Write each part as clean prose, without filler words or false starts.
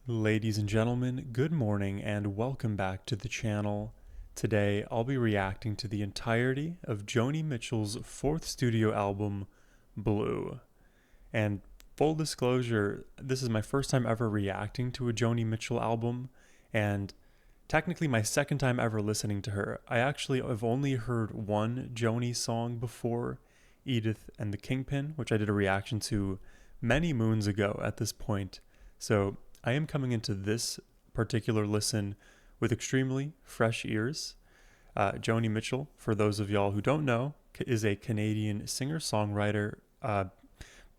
Ladies and gentlemen, good morning and welcome back to the channel. Today I'll be reacting to the entirety of Joni Mitchell's fourth studio album, Blue. And full disclosure, this is my first time ever reacting to a Joni Mitchell album, and technically my second time ever listening to her. I actually have only heard one Joni song before, Edith and the Kingpin, which I did a reaction to many moons ago at this point. So I am coming into this particular listen with extremely fresh ears. Joni Mitchell, for those of y'all who don't know, is a Canadian singer-songwriter.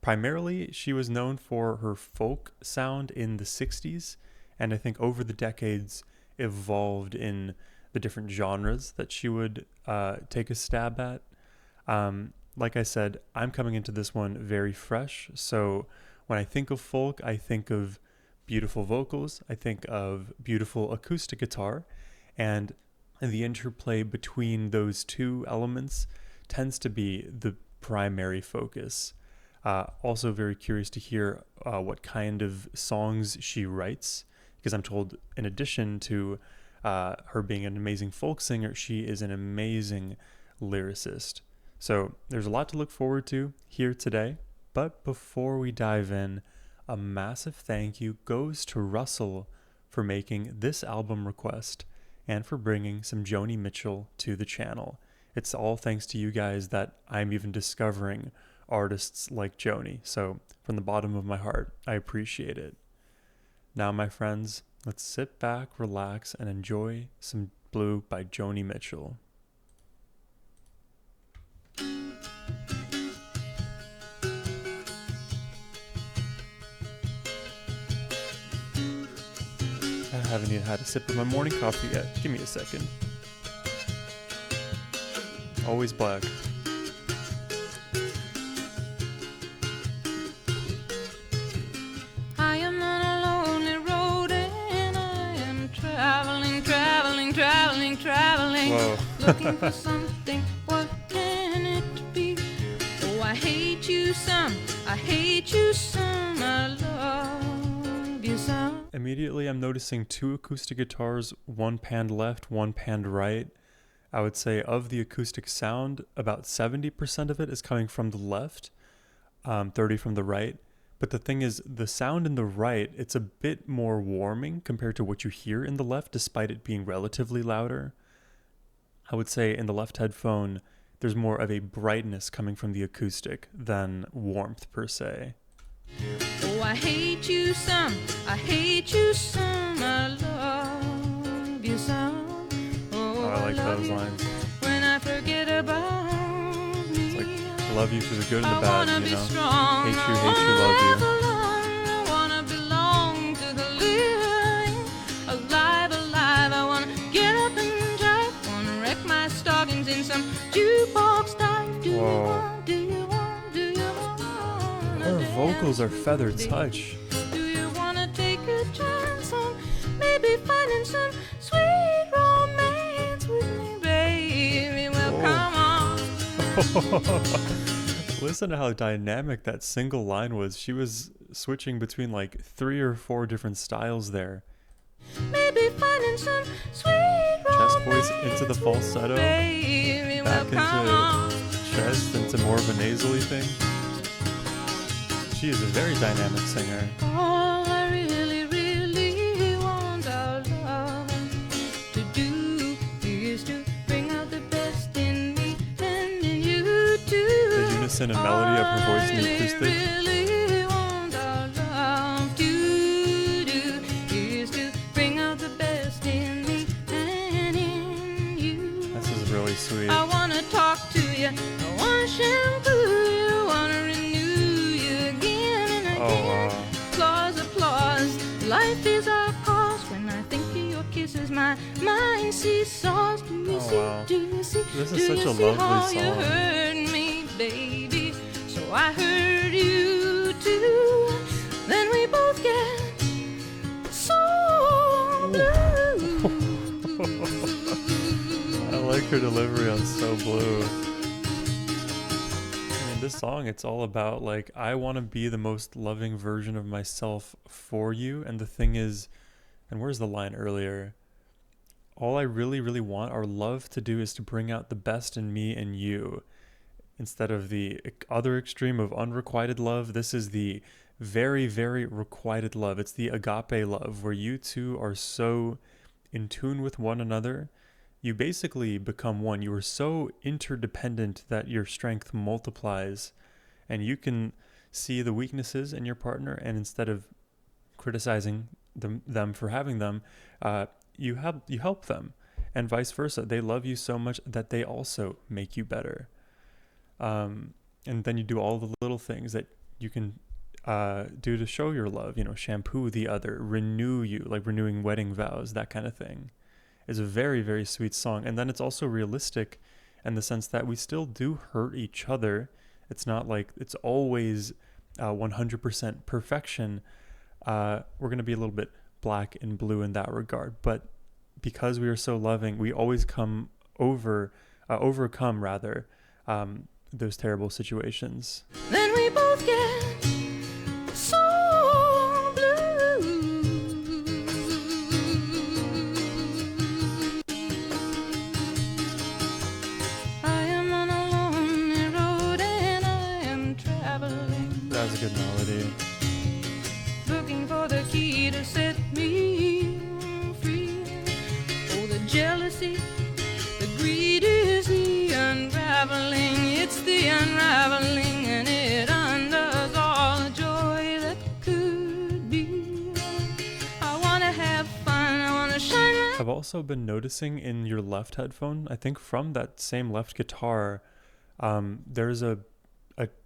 Primarily, she was known for her folk sound in the 60s, and I think over the decades evolved in the different genres that she would take a stab at. Like I said, I'm coming into this one very fresh, so when I think of folk, I think of beautiful vocals, I think of beautiful acoustic guitar, and the interplay between those two elements tends to be the primary focus. Also very curious to hear what kind of songs she writes, because I'm told in addition to her being an amazing folk singer, she is an amazing lyricist. So there's a lot to look forward to here today, but before we dive in, a massive thank you goes to Russell for making this album request and for bringing some Joni Mitchell to the channel. It's all thanks to you guys that I'm even discovering artists like Joni. So from the bottom of my heart, I appreciate it. Now, my friends, let's sit back, relax, and enjoy some Blue by Joni Mitchell. I haven't even had a sip of my morning coffee yet. Give me a second. Always black. I am on a lonely road and I am traveling. Whoa. Looking for something, what can it be? Oh, I hate you some, I love you some. Immediately, I'm noticing two acoustic guitars, one panned left, one panned right. I would say of the acoustic sound, about 70% of it is coming from the left, 30 from the right. But the thing is, the sound in the right, it's a bit more warming compared to what you hear in the left, despite it being relatively louder. I would say in the left headphone, there's more of a brightness coming from the acoustic than warmth per se. Oh, I hate you some, I love you some. Oh, I like those lines. When I forget about me, It's like, I love you for the good and the I bad, wanna you be know? strong, Hate you, I love you. I wanna belong to the living, alive, I wanna get up and drive, wanna wreck my stockings in some jukebox dive. Do you Whoa. want, Her vocals are feather touch. do you wanna take a chance on maybe finding some sweet romance with me, baby? Well, Whoa. come on. Listen to how dynamic that single line was. She was switching between like 3 or 4 different styles there. Maybe finding some sweet Chest voice romance into the with falsetto, me, baby. Well, back come on. into chest, into more of a nasally thing. She is a very dynamic singer. All I really want our love to do is to bring out the best in me and in you too. The unison and melody of her voice in the acoustic. Really want our love to do is to bring out the best in me and in you. This is really sweet. I wanna talk to you, I wanna shampoo you, wanna renew you again and again. Oh, wow. Applause, life is our cause. When I think of your kisses, my mind seesaws. Do you Oh, see, wow. do you see, This is do such you a see lovely how you song. hurt me, baby? So I hurt you too. Then we both get so blue. I like her delivery on So Blue. And this song, it's all about like, I want to be the most loving version of myself for you. And the thing is, and where's the line earlier? All I really, really want our love to do is to bring out the best in me and you. Instead of the other extreme of unrequited love, this is the very, very requited love. It's the agape love where you two are so in tune with one another. You basically become one. You are so interdependent that your strength multiplies, and you can see the weaknesses in your partner, and instead of criticizing them for having them, you help them, and vice versa. They love you so much that they also make you better. And then you do all the little things that you can do to show your love. Shampoo the other, renew you, like renewing wedding vows, that kind of thing. Is a very, very sweet song. And then it's also realistic in the sense that we still do hurt each other. It's not like it's always 100% perfection. We're going to be a little bit black and blue in that regard. But because we are so loving, we always overcome those terrible situations. Then we both get so blue. I am on a lonely road and I am traveling. That was a good melody. Looking for the key to set me free. Oh, the jealousy, the greed is the unraveling. It's the unraveling, and it undoes all the joy that could be. I want to have fun, I want to shine my... I've also been noticing in your left headphone, I think from that same left guitar, there's a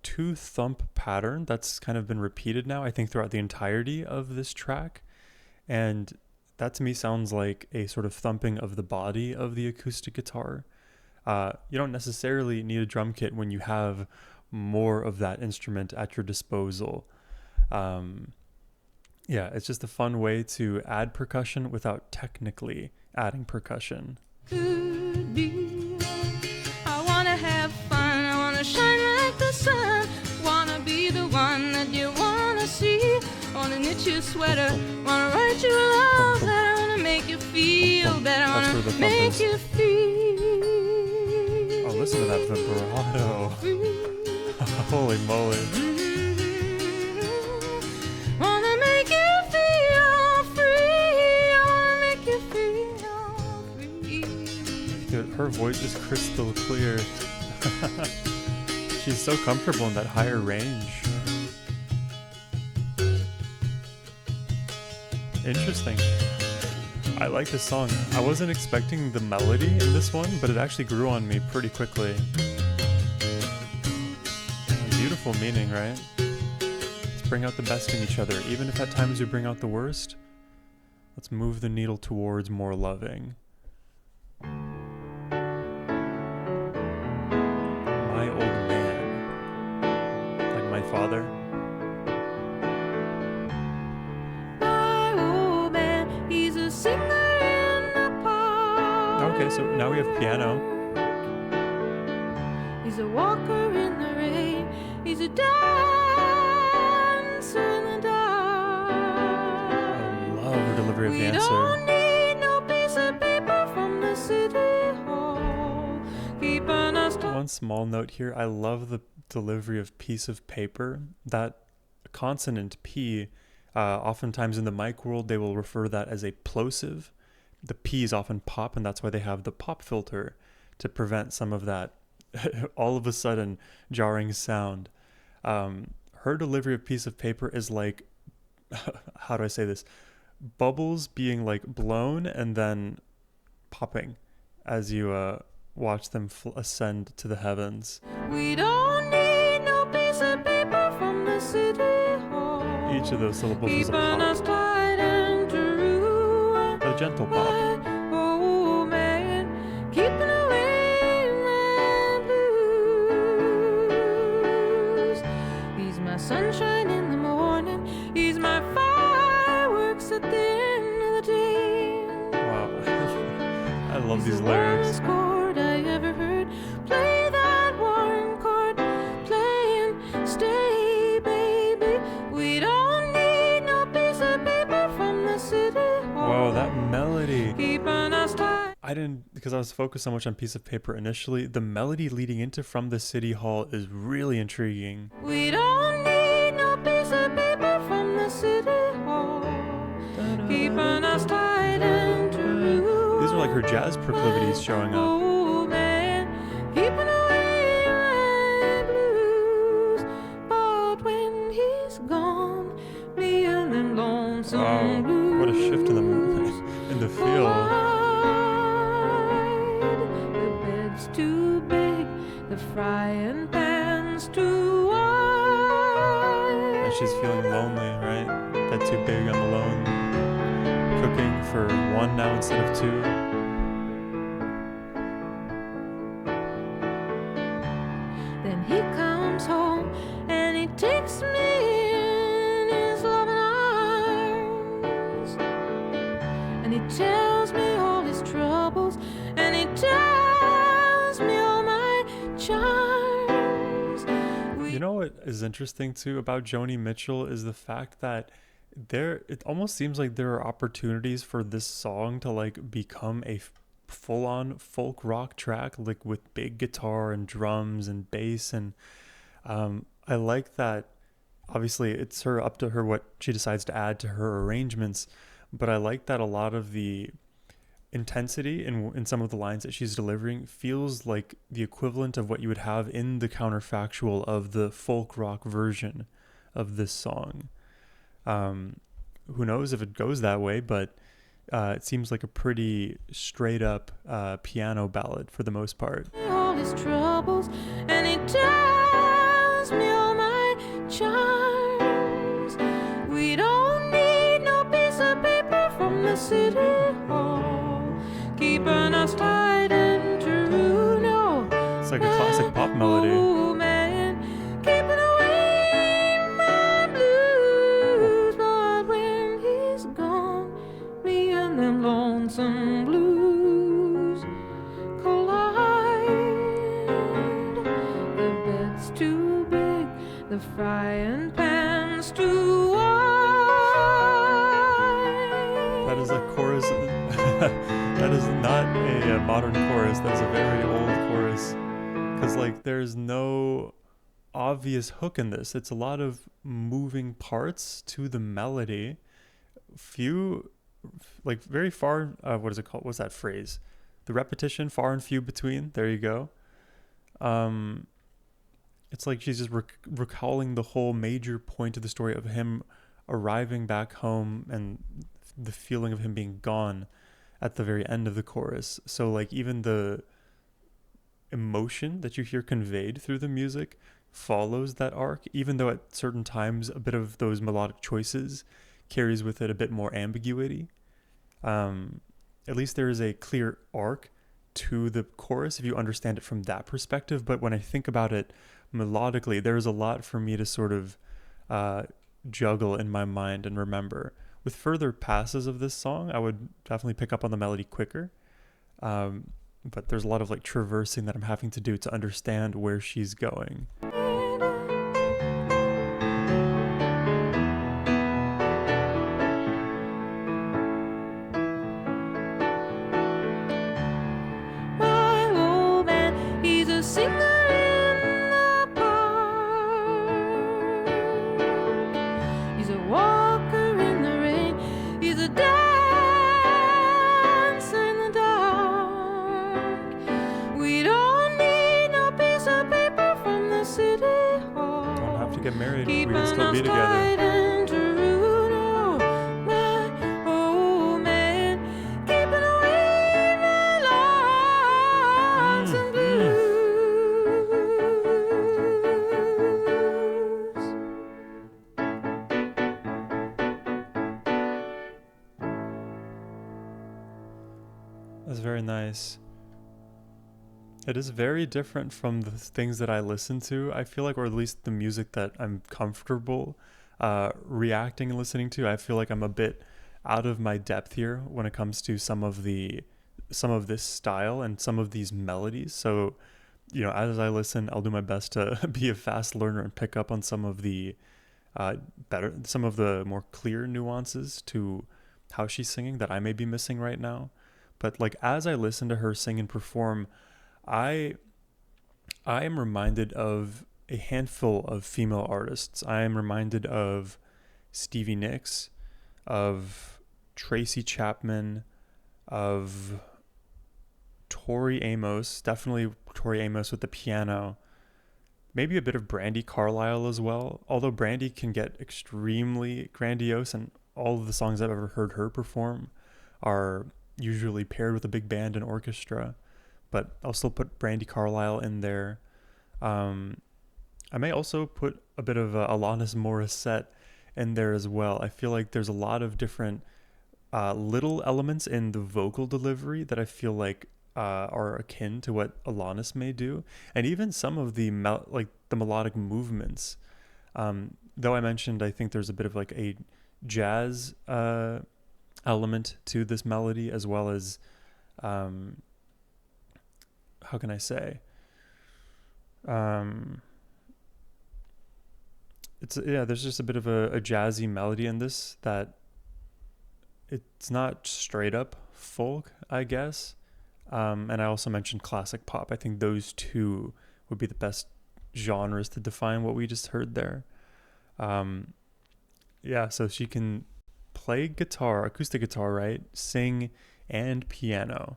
two thump pattern that's kind of been repeated now, I think throughout the entirety of this track. And that to me sounds like a sort of thumping of the body of the acoustic guitar. You don't necessarily need a drum kit when you have more of that instrument at your disposal. It's just a fun way to add percussion without technically adding percussion. Could be. I want to have fun, I want to shine like the sun. Want to be the one that you want to see. Want to knit you a sweater, want to write you a love letter. Want to make you feel better, want to make you feel. Oh, listen to that vibrato. Holy moly. Wanna make you feel free. Wanna make you feel free. Dude, her voice is crystal clear. She's so comfortable in that higher range. Interesting. I like this song. I wasn't expecting the melody in this one, but it actually grew on me pretty quickly. Beautiful meaning, right? Let's bring out the best in each other. Even if at times we bring out the worst, let's move the needle towards more loving. My old man. Like my father. Singer in the park. Okay, so now we have piano. He's a walker in the rain. He's a dancer in the dark. I love her delivery of We dancer. don't need no piece of paper from the city hall. Keeping us One small note here. I love the delivery of piece of paper. That consonant P. Oftentimes in the mic world, they will refer that as a plosive. The P's often pop, and that's why they have the pop filter to prevent some of that all of a sudden jarring sound. Her delivery of piece of paper is like, how do I say this? Bubbles being like blown and then popping as you watch them ascend to the heavens. We don't need no piece of paper from the city hall. Each of those syllables is a Keeping us pop. tied and true. A gentle pop. Oh man, keeping away my blues. He's my sunshine in the morning. He's my fireworks at the end of the day. Wow. I love He's these the lyrics. warmest chord I ever heard. Play that warm chord. Play Oh, that melody. keeping us tight. I didn't, because I was focused so much on Piece of Paper initially. The melody leading into From the City Hall is really intriguing. We don't need no piece of paper from the city hall, keeping us tight and true. These are like her jazz proclivities showing up. Oh man, keeping away my blues. But when he's gone, me and them lonesome Wow, blues. what a shift in the feel. The bed's too big, the frying pan's too wide. And she's feeling lonely, right? That too big, I'm alone. Cooking for one now instead of two. Then he comes home and he takes me in his loving arms, and he tells me all his troubles, and he tells me all my charms. You know what is interesting too about Joni Mitchell is the fact that it almost seems like there are opportunities for this song to like become a full-on folk rock track, like with big guitar and drums and bass. And I like that. Obviously it's up to her what she decides to add to her arrangements, but I like that a lot of the intensity in some of the lines that she's delivering feels like the equivalent of what you would have in the counterfactual of the folk rock version of this song. Who knows if it goes that way, but it seems like a pretty straight up piano ballad for the most part. All his troubles, and he tells me all my charms. We don't need no piece of paper from the city hall, keeping us tight and true. No, It's like a classic pop melody. oh man, keeping away my blues. But when he's gone, me and them lonesome blues collide. The bed's too big, the frying pan's too wide. That is a chorus. That is not a modern chorus. That is a very old chorus. Because like there's no obvious hook in this. It's a lot of moving parts to the melody. Few, like very far. What is it called? What's that phrase? The repetition, far and few between. There you go. It's like she's just recalling the whole major point of the story of him arriving back home and the feeling of him being gone at the very end of the chorus. So like even the emotion that you hear conveyed through the music follows that arc, even though at certain times a bit of those melodic choices carries with it a bit more ambiguity. At least there is a clear arc to the chorus if you understand it from that perspective. But when I think about it melodically, there's a lot for me to sort of juggle in my mind and remember. With further passes of this song, I would definitely pick up on the melody quicker. But there's a lot of like traversing that I'm having to do to understand where she's going. My old man, he's a singer in the park. He's a walker in the rain. He's a dancer in the dark. We don't need no piece of paper from the city hall. Don't have to get married. We Keeping can still be us together. tight and true. No, my old man, keeping away my lonesome blues. That's very nice. It is very different from the things that I listen to, I feel like, or at least the music that I'm comfortable reacting and listening to. I feel like I'm a bit out of my depth here when it comes to some of this style and some of these melodies. So, you know, as I listen, I'll do my best to be a fast learner and pick up on some of the more clear nuances to how she's singing that I may be missing right now. But like as I listen to her sing and perform, I I am reminded of a handful of female artists. I am reminded of Stevie Nicks, of Tracy Chapman, of Tori Amos, definitely Tori Amos with the piano. Maybe a bit of Brandy Carlisle as well, although Brandy can get extremely grandiose, and all of the songs I've ever heard her perform are usually paired with a big band and orchestra. But I'll still put Brandy Carlisle in there. Um, I may also put a bit of Alanis Morissette in there as well. I feel like there's a lot of different little elements in the vocal delivery that I feel like are akin to what Alanis may do, and even some of the like the melodic movements. Though I mentioned, I think there's a bit of like a jazz element to this melody, as well as how can I say? It's yeah. There's just a bit of a jazzy melody in this that it's not straight up folk, I guess. And I also mentioned classic pop. I think those two would be the best genres to define what we just heard there. Yeah, so she can play guitar, acoustic guitar, right? Sing and piano.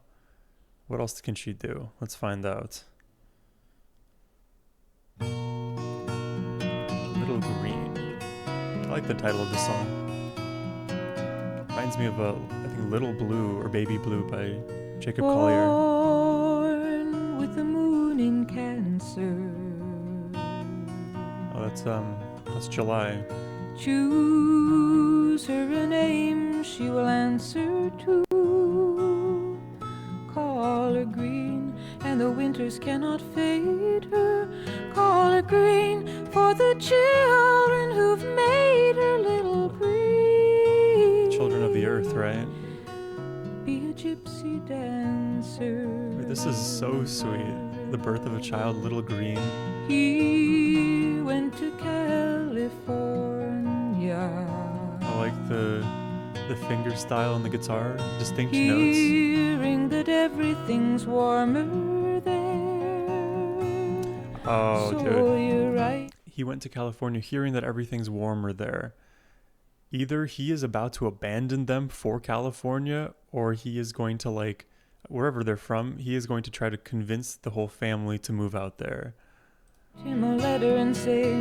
What else can she do? Let's find out. Little Green. I like the title of the song. Reminds me of I think Little Blue or Baby Blue by Jacob Collier. Born with the moon in Cancer. Oh, that's July. Choose her a name she will answer to. Call her green, and the winters cannot fade her. Call her green for the children who've made her little green. Children of the Earth, right? Be a gypsy dancer. Wait, this is so sweet. The birth of a child, Little Green. He went to California. I like the finger style on the guitar, distinct notes. Hearing that everything's warmer there. Oh, so dude. You're right. He went to California hearing that everything's warmer there. Either he is about to abandon them for California, or he is going to, like, wherever they're from, he is going to try to convince the whole family to move out there. Him a letter and say,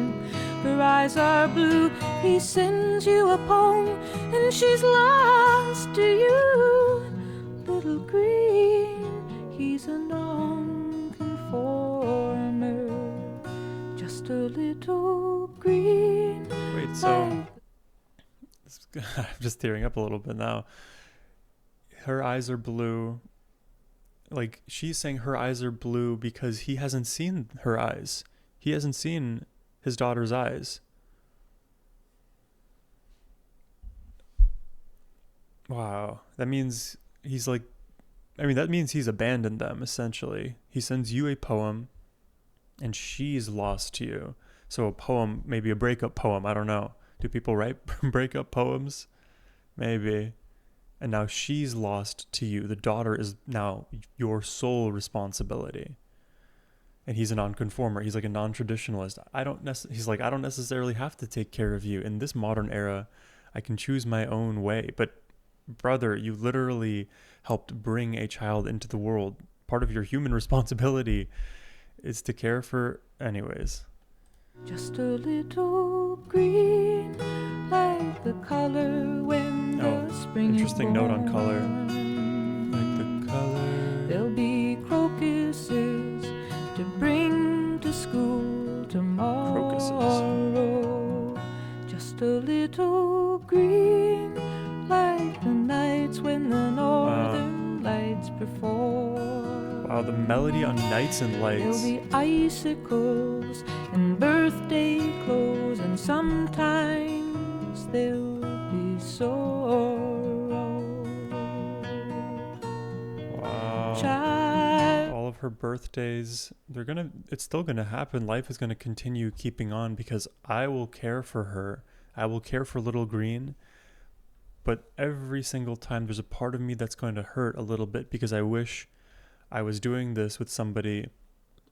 her eyes are blue. He sends you a poem, and she's lost to you. Little green, he's a non-conformer, just a little green. Wait, so I'm just tearing up a little bit now. Her eyes are blue. Like, she's saying her eyes are blue because he hasn't seen her eyes. He hasn't seen his daughter's eyes. Wow. That means he's like, that means he's abandoned them, essentially. He sends you a poem, and she's lost to you. So a poem, maybe a breakup poem, I don't know. Do people write breakup poems? Maybe. And now she's lost to you. The daughter is now your sole responsibility. And he's a nonconformer. He's like a non-traditionalist. He's like, I don't necessarily have to take care of you. In this modern era, I can choose my own way. But brother, you literally helped bring a child into the world. Part of your human responsibility is to care for... Anyways. Just a little green, like the color when the spring interesting is born. Note on color. Like the color. There'll be crocuses to bring to school tomorrow. Crocuses. Just a little green, like the nights when the northern lights perform. Wow, the melody on Nights and Lights. There'll be icicles and birthday clothes, and sometimes there'll be sorrow. Wow. Child. All of her birthdays, it's still gonna happen. Life is gonna continue keeping on because I will care for her. I will care for Little Green but every single time there's a part of me that's going to hurt a little bit because I wish I was doing this with somebody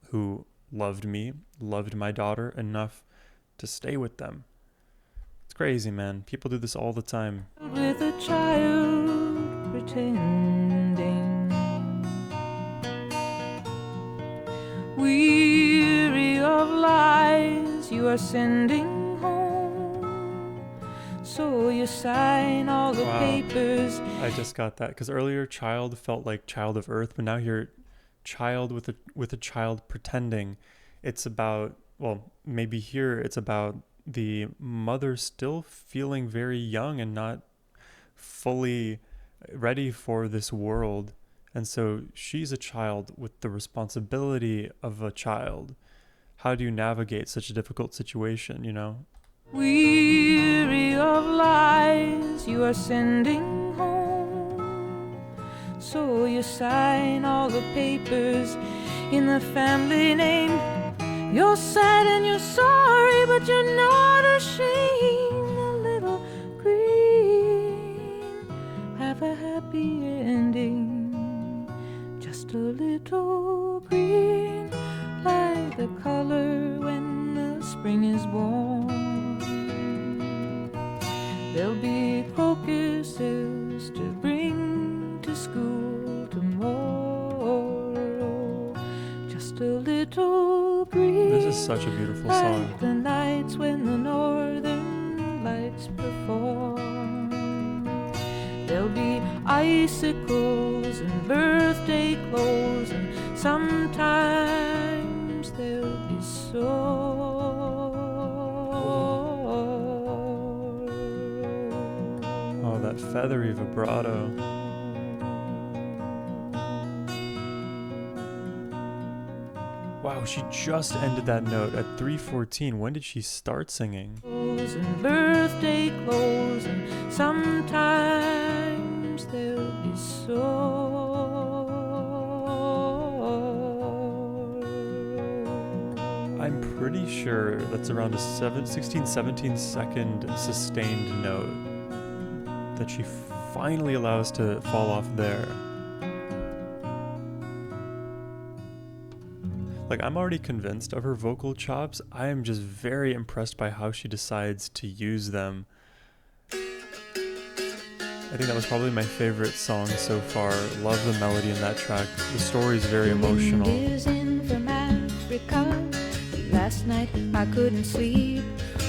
who loved me, loved my daughter enough to stay with them. It's crazy, man. People do this all the time. With a child pretending, weary of lies you are sending home, so you sign all the papers. I just got that because earlier child felt like child of earth, but now here child with a child pretending. It's about, well, maybe here it's about the mother still feeling very young and not fully ready for this world, and so she's a child with the responsibility of a child. How do you navigate such a difficult situation, you know? Weary of lies you are sending home, so you sign all the papers in the family name. You're sad and you're sorry, but you're not ashamed. A little green, have a happy ending. Just a little green, like the color when the spring is born. There'll be crocuses to bring to school tomorrow. Just a little green. This is such a beautiful song. Like the nights when the northern lights perform. There'll be icicles and birthday clothes, and sometimes there'll be Oh, that feathery vibrato. Wow, she just ended that note at 3:14. When did she start singing? and birthday clothes, and sometimes there'll be I'm pretty sure that's around a 16-17 second sustained note that she finally allows to fall off there. Like, I'm already convinced of her vocal chops. I am just very impressed by how she decides to use them. I think that was probably my favorite song so far. Love the melody in that track. The story is very emotional. Is in from Africa. Last night I couldn't sleep.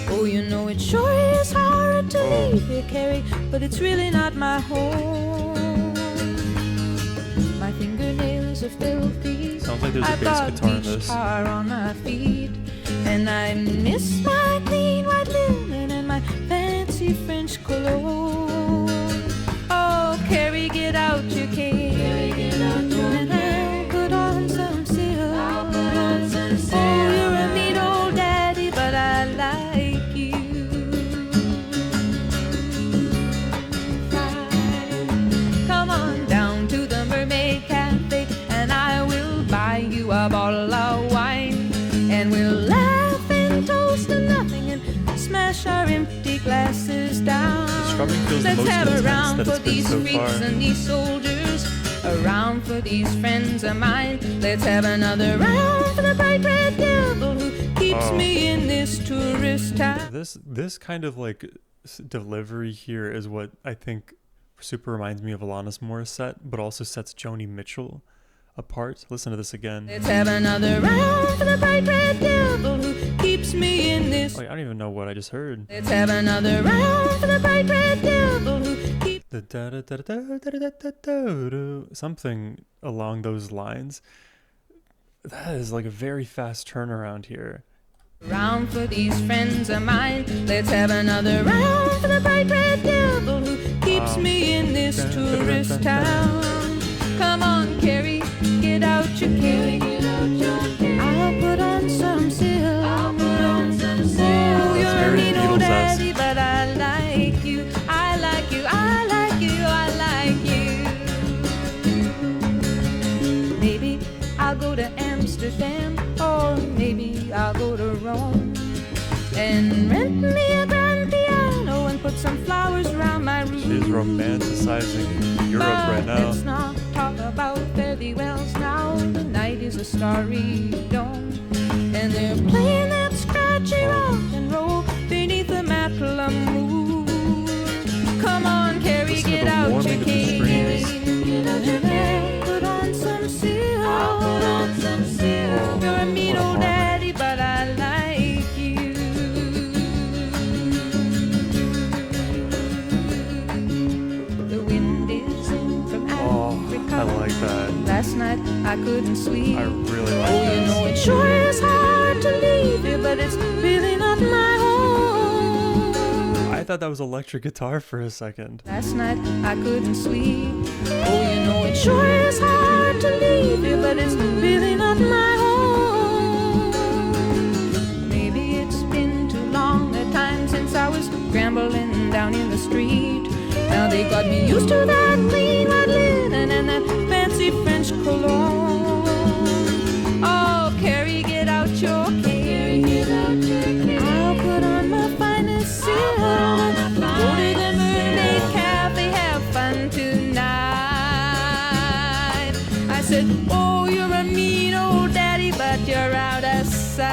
Oh, you know it sure is hard to leave here, Carey, but it's really not my home. My fingernails are filthy. Sounds like there's a bass guitar in this. I've got on my feet, and I miss my clean white linen and my fancy French cologne. Oh, Carey, get out your cane, and I'll put on some silk. Oh, you're a mean old daddy, but I like you. Come on down to the Mermaid Cafe, and I will buy you a bottle of wine, and we'll laugh and toast to nothing and smash our empty glasses down. Strumming feels the Let's most have a intense round that for it's been these so freaks far. and these soldiers, a round for these friends of mine. Let's have another round for the bright red devil who keeps me in this tourist town. This kind of like delivery here is what I think super reminds me of Alanis Morissette, but also sets Joni Mitchell apart. Listen to this again. Let's have another round for the bright red devil who keeps me in this. Oh, I don't even know what I just heard. Let's have another round for the bright red devil who keeps The da-da-da-da-da-da-da-da-da-da, something along those lines. That is like a very fast turnaround here. round for these friends of mine. Let's have another round for the bright red devil who keeps me in this tourist town. Come on, Carey, get out your cane. I'll put on some silk. Oh, you're a very mean old Beatles-esque. daddy, but I like you. I like you. I like you. I like you. Maybe I'll go to Amsterdam, or maybe I'll go to Rome and rent me a grand piano and put some flowers around my room. She's romanticizing Europe right now. Let's not talk about fairy wells now. The night is a starry dawn, and they're playing that scratchy rock and roll beneath the macklemore moon. Come on, Carey, get out your cane. Get out your cane. Put on some seal. I'll put on some seal. You're a mean old daddy, but I like you. The wind is in from Africa. I like that. Last night I couldn't sleep. I really like Oh, you know it sure is hard to leave you, but it's really not my home. I thought that was electric guitar for a second. Last night I couldn't sleep. Oh, you know it sure is hard to leave you, but it's really not my home. Maybe it's been too long a time since I was scrambling down in the street. Now they got me used to that clean white linen and that fancy French cologne. Oh, Carey, get out your cane. I'll put on my finest silk. Go to the Mermaid Cafe, have fun tonight. I said, oh, you're a mean old daddy, but you're out of sight.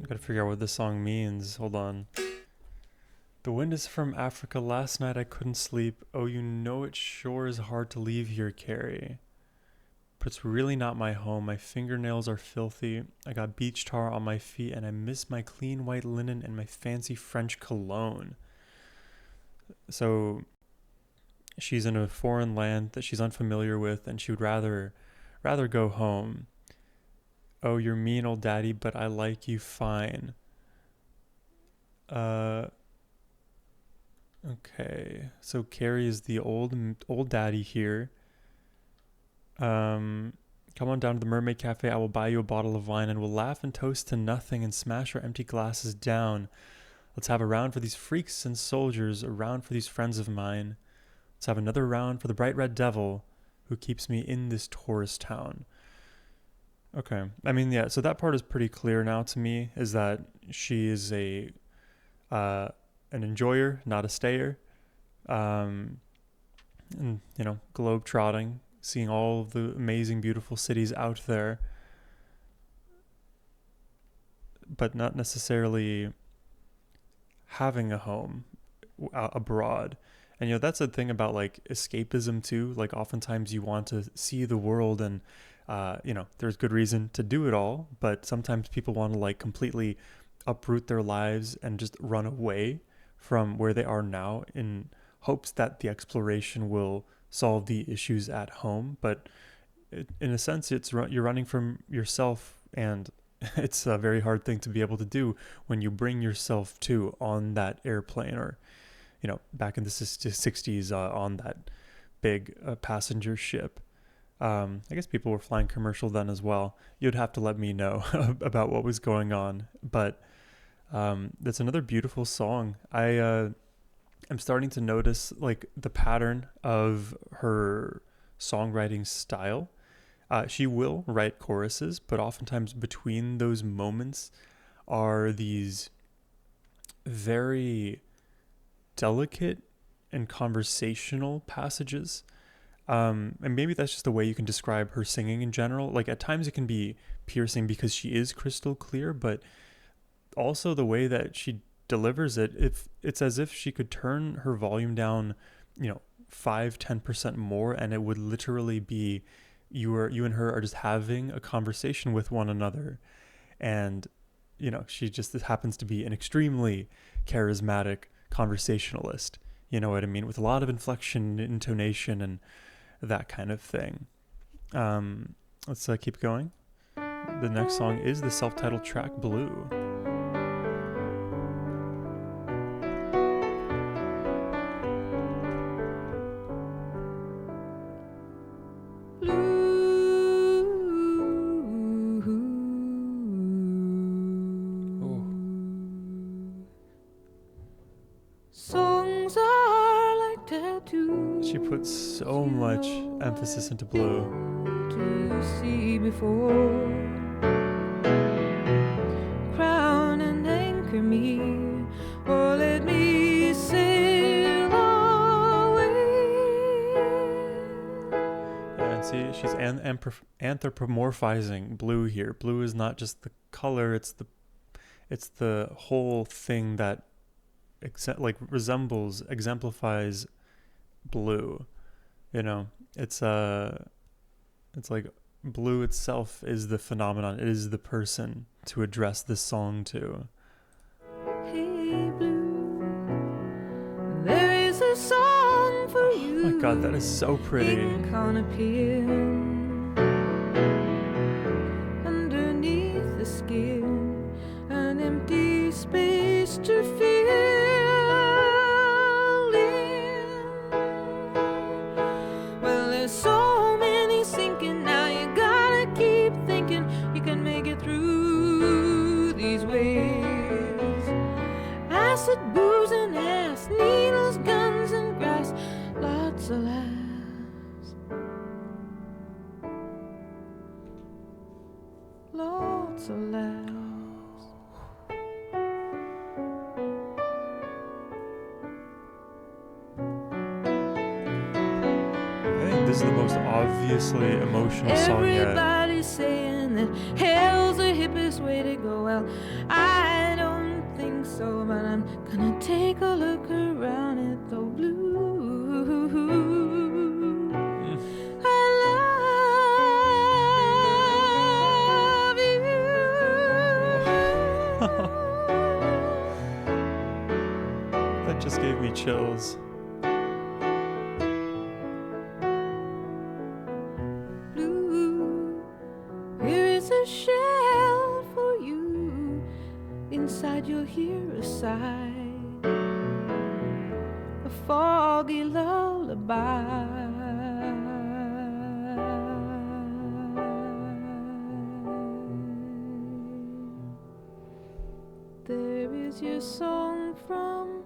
I gotta figure out what this song means. Hold on. The wind is from Africa. Last night I couldn't sleep. Oh, you know it sure is hard to leave here, Carey. But it's really not my home. My fingernails are filthy. I got beach tar on my feet, and I miss my clean white linen and my fancy French cologne. So she's in a foreign land that she's unfamiliar with, and she would rather go home. Oh, you're mean old daddy, but I like you fine. Okay, so Carey is the old daddy here. Come on down to the Mermaid Cafe. I will buy you a bottle of wine, and we'll laugh and toast to nothing and smash our empty glasses down. Let's have a round for these freaks and soldiers, a round for these friends of mine. Let's have another round for the bright red devil who keeps me in this tourist town. Okay, I mean, yeah, so that part is pretty clear now to me, is that she is an enjoyer, not a stayer. And, you know, globe trotting, seeing all of the amazing, beautiful cities out there, but not necessarily having a home abroad. And, you know, that's the thing about, like, escapism, too. Like, oftentimes you want to see the world and, you know, there's good reason to do it all, but sometimes people want to, like, completely uproot their lives and just run away from where they are now in hopes that the exploration will solve the issues at home. But in a sense, you're running from yourself, and it's a very hard thing to be able to do when you bring yourself to on that airplane, or, you know, back in the 60s on that big passenger ship. I guess people were flying commercial then as well. You'd have to let me know about what was going on. But that's another beautiful song. I'm starting to notice, like, the pattern of her songwriting style. She will write choruses, but oftentimes between those moments are these very delicate and conversational passages. And maybe that's just the way you can describe her singing in general. Like, at times it can be piercing because she is crystal clear, but also the way that she delivers it, if it's as if she could turn her volume down, you know, 5-10% more, and it would literally be you and her are just having a conversation with one another. And, you know, she just happens to be an extremely charismatic conversationalist, you know what I mean, with a lot of inflection, intonation, and that kind of thing. Let's keep going. The next song is the self-titled track, Blue. Songs are like tattoos. She puts so much emphasis into blue. To see before anchor me, or let me sail away. And see, she's anthropomorphizing blue here. Blue is not just the color; it's the whole thing that exemplifies blue. You know, it's like blue itself is the phenomenon. It is the person to address this song to. Hey blue, there is a song for you. Oh my god, that is so pretty. Ink on a pin, underneath the skin, an empty space to fill in. Well, there's so many sinking now, you gotta keep thinking you can make it through these waves. Acid, booze, and ass, needles, guns, and grass, lots of laughs. Lots of laughs. I think this is the most obviously emotional song yet. Everybody's saying that hell's the hippest way to go. Well, I don't think so, but I'm gonna take a look around at the blue. I love you. That just gave me chills. Blue, here is a shell for you. Inside you'll hear a sigh, a foggy lullaby. There is your song from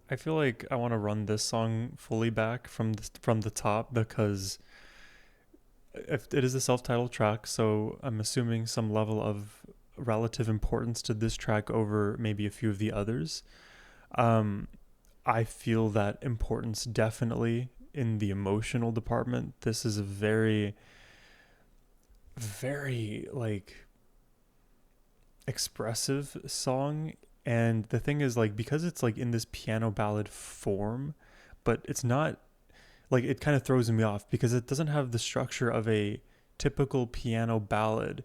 I feel like I want to run this song fully back from the top, because if it is a self-titled track, so I'm assuming some level of relative importance to this track over maybe a few of the others. I feel that importance definitely in the emotional department. This is a very, very like expressive song. And the thing is, like, because it's like in this piano ballad form, but it's not like, it kind of throws me off because it doesn't have the structure of a typical piano ballad.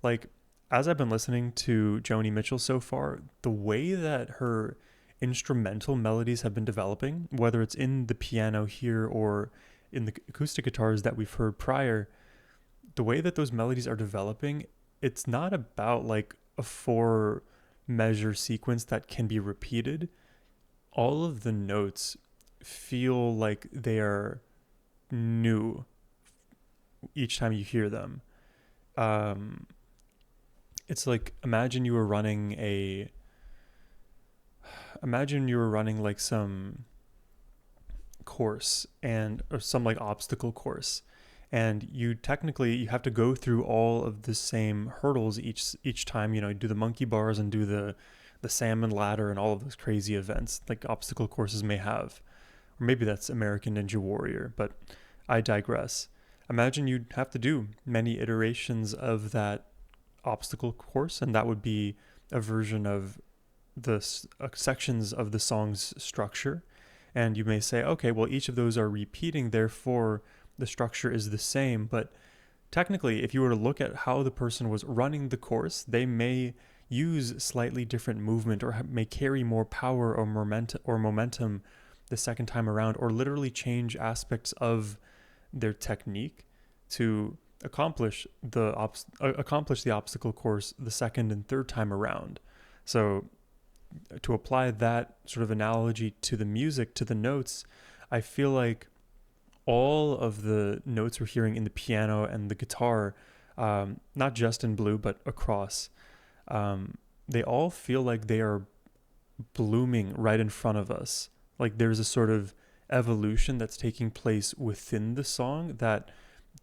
Like, as I've been listening to Joni Mitchell so far, the way that her instrumental melodies have been developing, whether it's in the piano here or in the acoustic guitars that we've heard prior, the way that those melodies are developing, it's not about like a 4-measure sequence that can be repeated. All of the notes feel like they are new each time you hear them. It's like, imagine you were running like some course, or some like obstacle course, and you have to go through all of the same hurdles each time, you do the monkey bars and do the salmon ladder and all of those crazy events like obstacle courses may have. Or maybe that's American Ninja Warrior, but I digress. Imagine you'd have to do many iterations of that obstacle course, and that would be a version of the sections of the song's structure. And you may say, okay, well, each of those are repeating, therefore the structure is the same. But technically, if you were to look at how the person was running the course, they may use slightly different movement, or may carry more power or momentum the second time around, or literally change aspects of their technique to accomplish the obstacle course the second and third time around. So to apply that sort of analogy to the music, to the notes, I feel like all of the notes we're hearing in the piano and the guitar, not just in Blue, but across, they all feel like they are blooming right in front of us. Like there's a sort of evolution that's taking place within the song that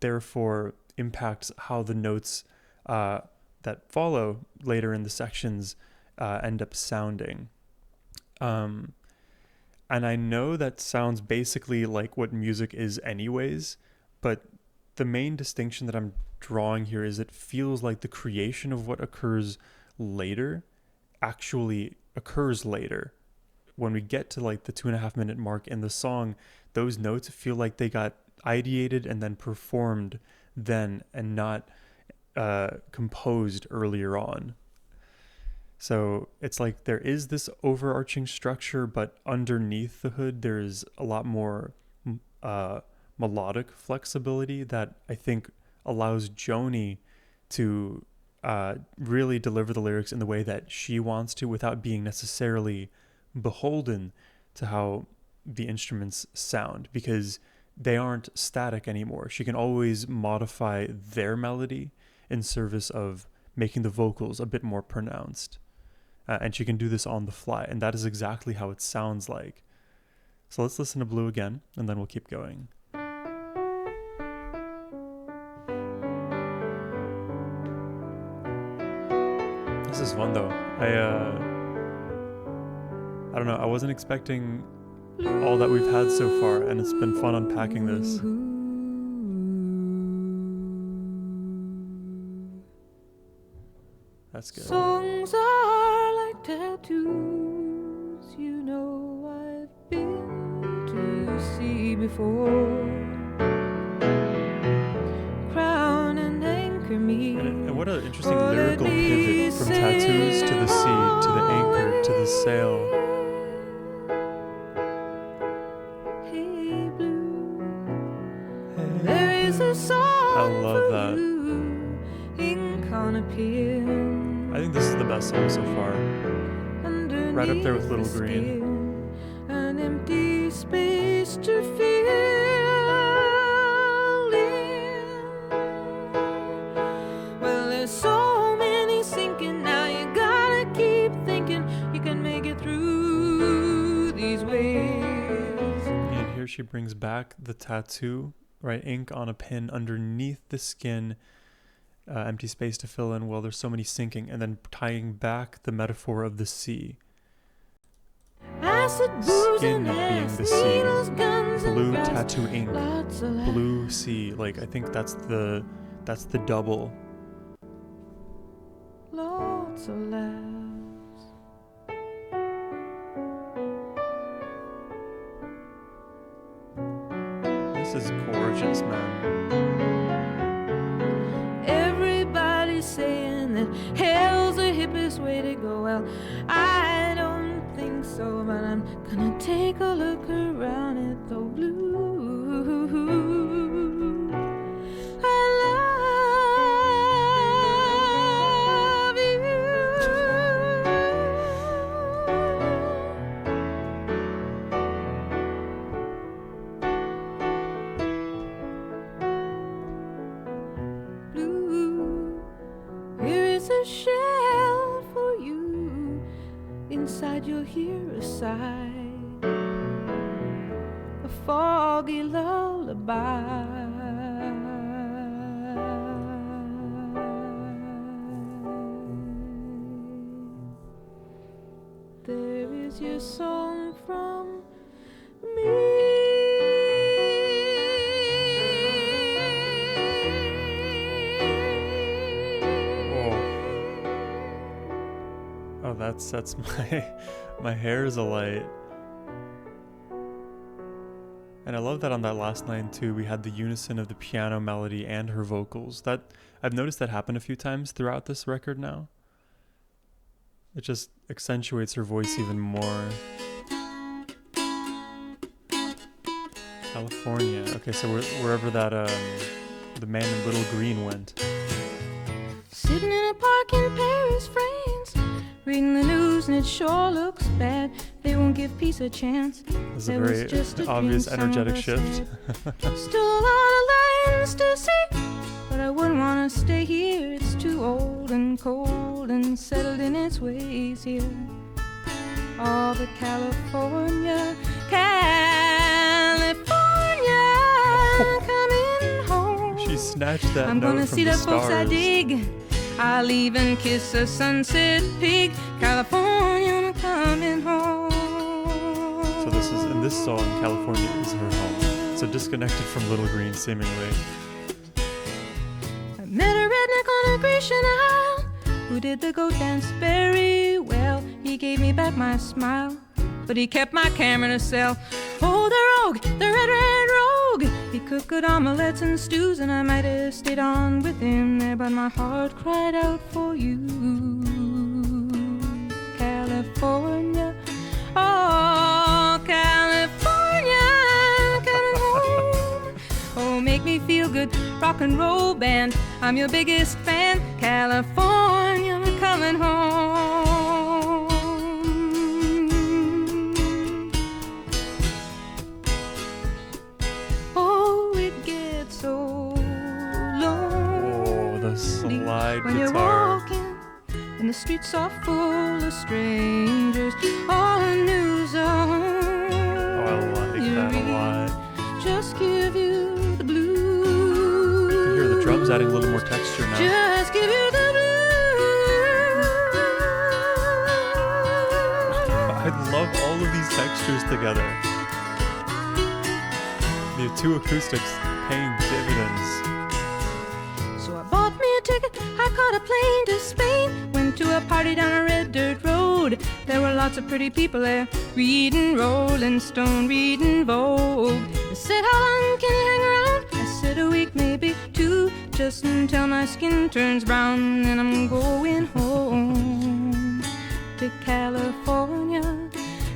therefore impacts how the notes that follow later in the sections end up sounding. And I know that sounds basically like what music is anyways, but the main distinction that I'm drawing here is it feels like the creation of what occurs later actually occurs later. When we get to like the 2.5 minute mark in the song, those notes feel like they got ideated and then performed then and not composed earlier on. So it's like there is this overarching structure, but underneath the hood, there's a lot more melodic flexibility that I think allows Joni to really deliver the lyrics in the way that she wants to without being necessarily beholden to how the instruments sound, because they aren't static anymore. She can always modify their melody in service of making the vocals a bit more pronounced. And she can do this on the fly, and that is exactly how it sounds like. So let's listen to Blue again, and then we'll keep going. This is fun though. I don't know, I wasn't expecting all that we've had so far, and it's been fun unpacking this. That's good. Songs are like tattoos, you know I've been to see before. Crown and anchor me. And what an interesting lyrical pivot from tattoos to the sea, to the anchor, to the sail. Hey Blue, there is a song I love that. you, ink on a pen. I think this is the best song so far. Right up there with Little Green. An empty space to fill in. Well, there's so many sinking now. You gotta keep thinking you can make it through these waves. And here she brings back the tattoo, right? Ink on a pen underneath the skin. Empty space to fill in. Well, there's so many sinking, and then tying back the metaphor of the sea. Skin being the sea, blue tattoo ink, blue sea. Like I think that's the double. Lots of laughs. This is gorgeous, man. Everybody's saying that hell's the hippest way to go. Well, I don't think so, but I'm gonna take a look around at the Blue. I love you. Blue, here is a shell for you. Inside you'll hear a sigh, a foggy lullaby. There is your song from me. Oh, that sets my hairs alight. And I love that on that last line too, we had the unison of the piano melody and her vocals. That I've noticed that happen a few times throughout this record now. It just accentuates her voice even more. California. Okay, so wherever that the man in Little Green went. Sitting in a park in Paris, France, Reading the news and it sure looks bad. They won't give peace a chance. This is a very obvious energetic shift. Still a lot of lands to see, but I wouldn't want to stay here. It's too old and cold and settled in its ways here. Oh, but California, coming home. She snatched that I'm note gonna from see the the folks I stars. dig. I'll even kiss a sunset pig. California, I'm coming home. So this is, in this song, California is her home. So disconnected from Little Green, seemingly. I met a redneck on a Grecian Isle who did the goat dance very well. He gave me back my smile, but he kept my camera in a cell. Oh, the rogue, the red rogue. He cooked good omelets and stews, and I might have stayed on with him there, but my heart cried out for you. California, oh, California, coming home. Oh, make me feel good, rock and roll band. I'm your biggest fan. California, I'm coming home. Oh, it gets so lonely. Oh, the slide When you're guitar. walking and the streets are full of strangers, all the news are Oh, I like that a lot. just give you the You blues. can hear the drums adding a little more texture now. Just give you the blues. I love all of these textures together. The two acoustics paying dividends. So I bought me a ticket, I caught a plane to Spain. Went to a party down a red dirt road. There were lots of pretty people there, reading Rolling Stone, reading Vogue. They said, how long can you hang around? I said, a week, maybe two, just until my skin turns brown. Then I'm going home to California.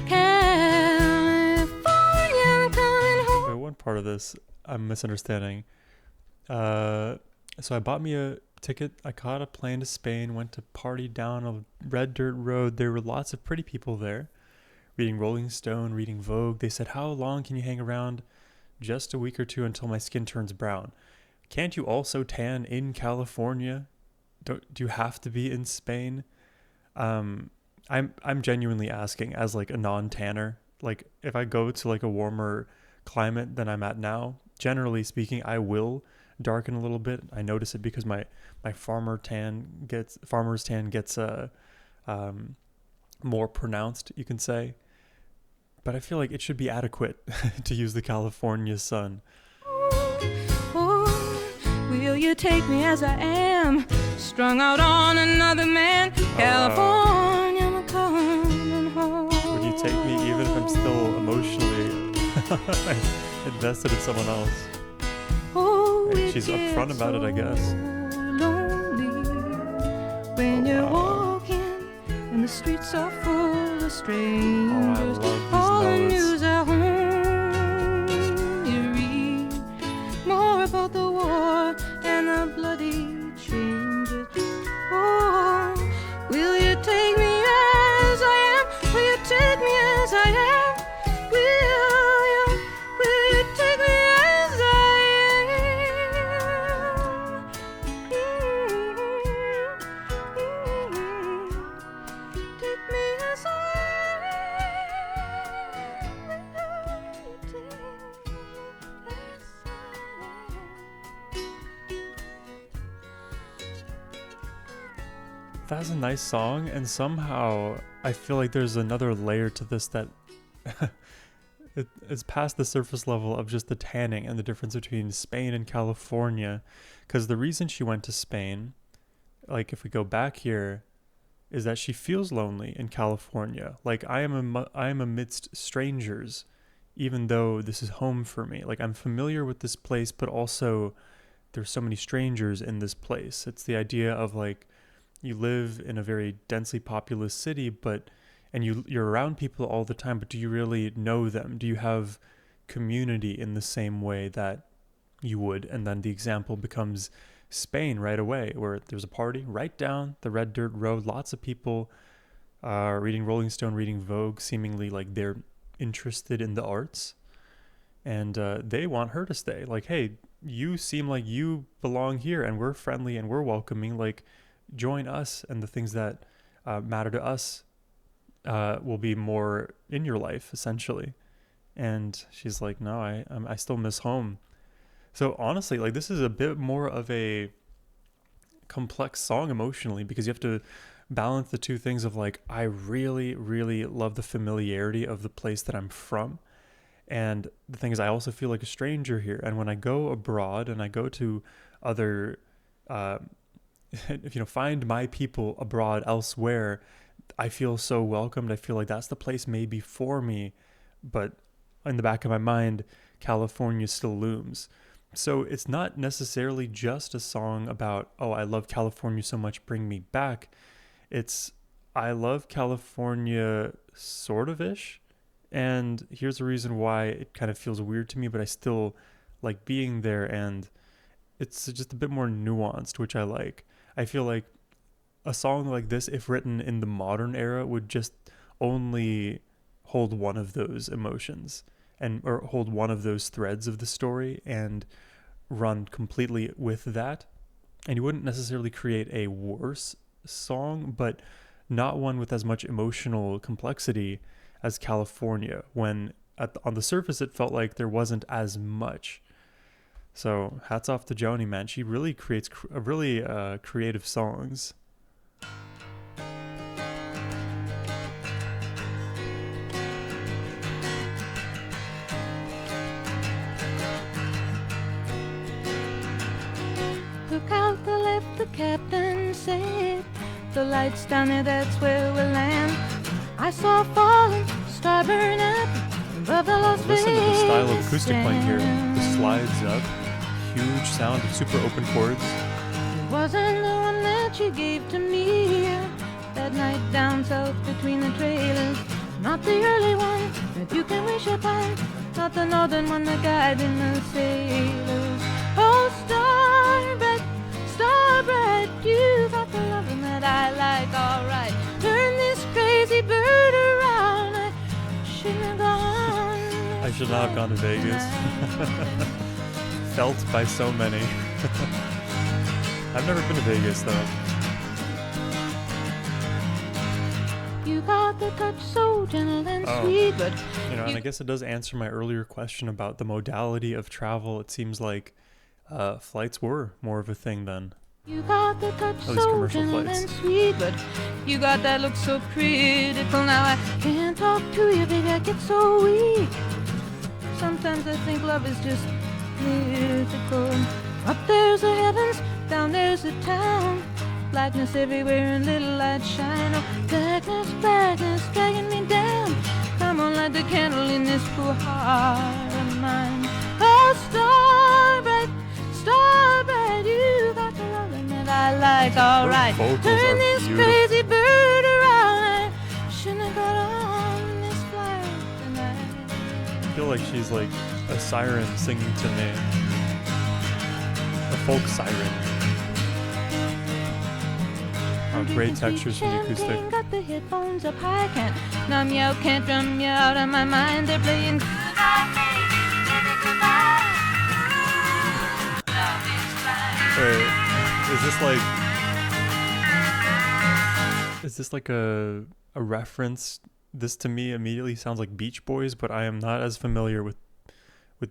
California, I'm coming home. Wait, one part of this I'm misunderstanding. So I bought me a ticket. I caught a plane to Spain, went to party down a red dirt road. There were lots of pretty people there, reading Rolling Stone, reading Vogue. They said, how long can you hang around? Just a week or two until my skin turns brown. Can't you also tan in California? Do you have to be in Spain? I'm genuinely asking, as like a non-tanner. Like if I go to like a warmer climate than I'm at now, generally speaking, I will darken a little bit. I notice it because my farmer's tan gets more pronounced, you can say. But I feel like it should be adequate to use the California sun. Oh, will you take me as I am, strung out on another man? California, I'm coming home. Would you take me even if I'm still emotionally invested in someone else? Oh, And it she's upfront gets about it, I guess. so lonely when you're wow. walking and the streets are full of strangers. love these All the notes. news at home, you read more about the war and the bloody changes. Oh, will you take me as I am? Will you take me as I am? Will you take me as I am? Take me as I am. Take me as That's a nice song, and somehow I feel like there's another layer to this that it's past the surface level of just the tanning and the difference between Spain and California. Because the reason she went to Spain, like if we go back here, is that she feels lonely in California. Like I am amidst strangers, even though this is home for me. Like I'm familiar with this place, but also there's so many strangers in this place. It's the idea of like you live in a very densely populous city, and you're around people all the time, but do you really know them? Do you have community in the same way that you would? And then the example becomes Spain right away, where there's a party right down the red dirt road, lots of people, reading Rolling Stone, reading Vogue, seemingly like they're interested in the arts, and they want her to stay. Like, hey, you seem like you belong here, and we're friendly and we're welcoming. Like, join us, and the things that matter to us will be more in your life, essentially. And she's like, no, I still miss home. So honestly, like, this is a bit more of a complex song emotionally, because you have to balance the two things of like, I really, really love the familiarity of the place that I'm from. And the thing is, I also feel like a stranger here. And when I go abroad and I go to other, uh, find my people abroad elsewhere, I feel so welcomed. I feel like that's the place maybe for me. But in the back of my mind, California still looms. So it's not necessarily just a song about, oh, I love California so much, bring me back. It's, I love California sort of ish. And here's the reason why it kind of feels weird to me, but I still like being there. And it's just a bit more nuanced, which I like. I feel like a song like this, if written in the modern era, would just only hold one of those emotions, and or hold one of those threads of the story and run completely with that. And you wouldn't necessarily create a worse song, but not one with as much emotional complexity as California, when on the surface it felt like there wasn't as much. So hats off to Joni, man. She really creates really creative songs. Look out the left, the captain said. The lights down there, that's where we'll land. I saw falling, star burn up above the Las Vegas. Listen to the style of acoustic playing here. The slides up, huge sound, super open chords. It wasn't the one that you gave to me that night down south between the trailers. Not the early one that you can wish upon. Not the northern one that guided the sailors. Oh, star bright, you got the loving that I like, alright. Turn this crazy bird around. I shouldn't have gone. I should not have gone to Vegas. Felt by so many. I've never been to Vegas though. You got the touch so gentle and sweet, but and I guess it does answer my earlier question about the modality of travel. It seems like flights were more of a thing then. You got the touch so gentle and sweet, but you got that look so critical. Now I can't talk to you, baby, I get so weak. Sometimes I think love is just mythical. Up there's the heavens, down there's the town. Blackness everywhere and little light shine. Oh, blackness dragging me down. Come on, light the candle in this poor heart of mine. Oh, star bright, you got the loving that I like, alright. Turn this crazy bird around. I shouldn't have got on this flight tonight. I feel like she's like a siren singing to me. A folk siren. Oh, great textures from the acoustic. Got the headphones up high, can't numb you out, can't drum you out of my mind. They're playing goodbye, baby, goodbye. Love is fine. Wait, is this like a reference? This to me immediately sounds like Beach Boys, but I am not as familiar with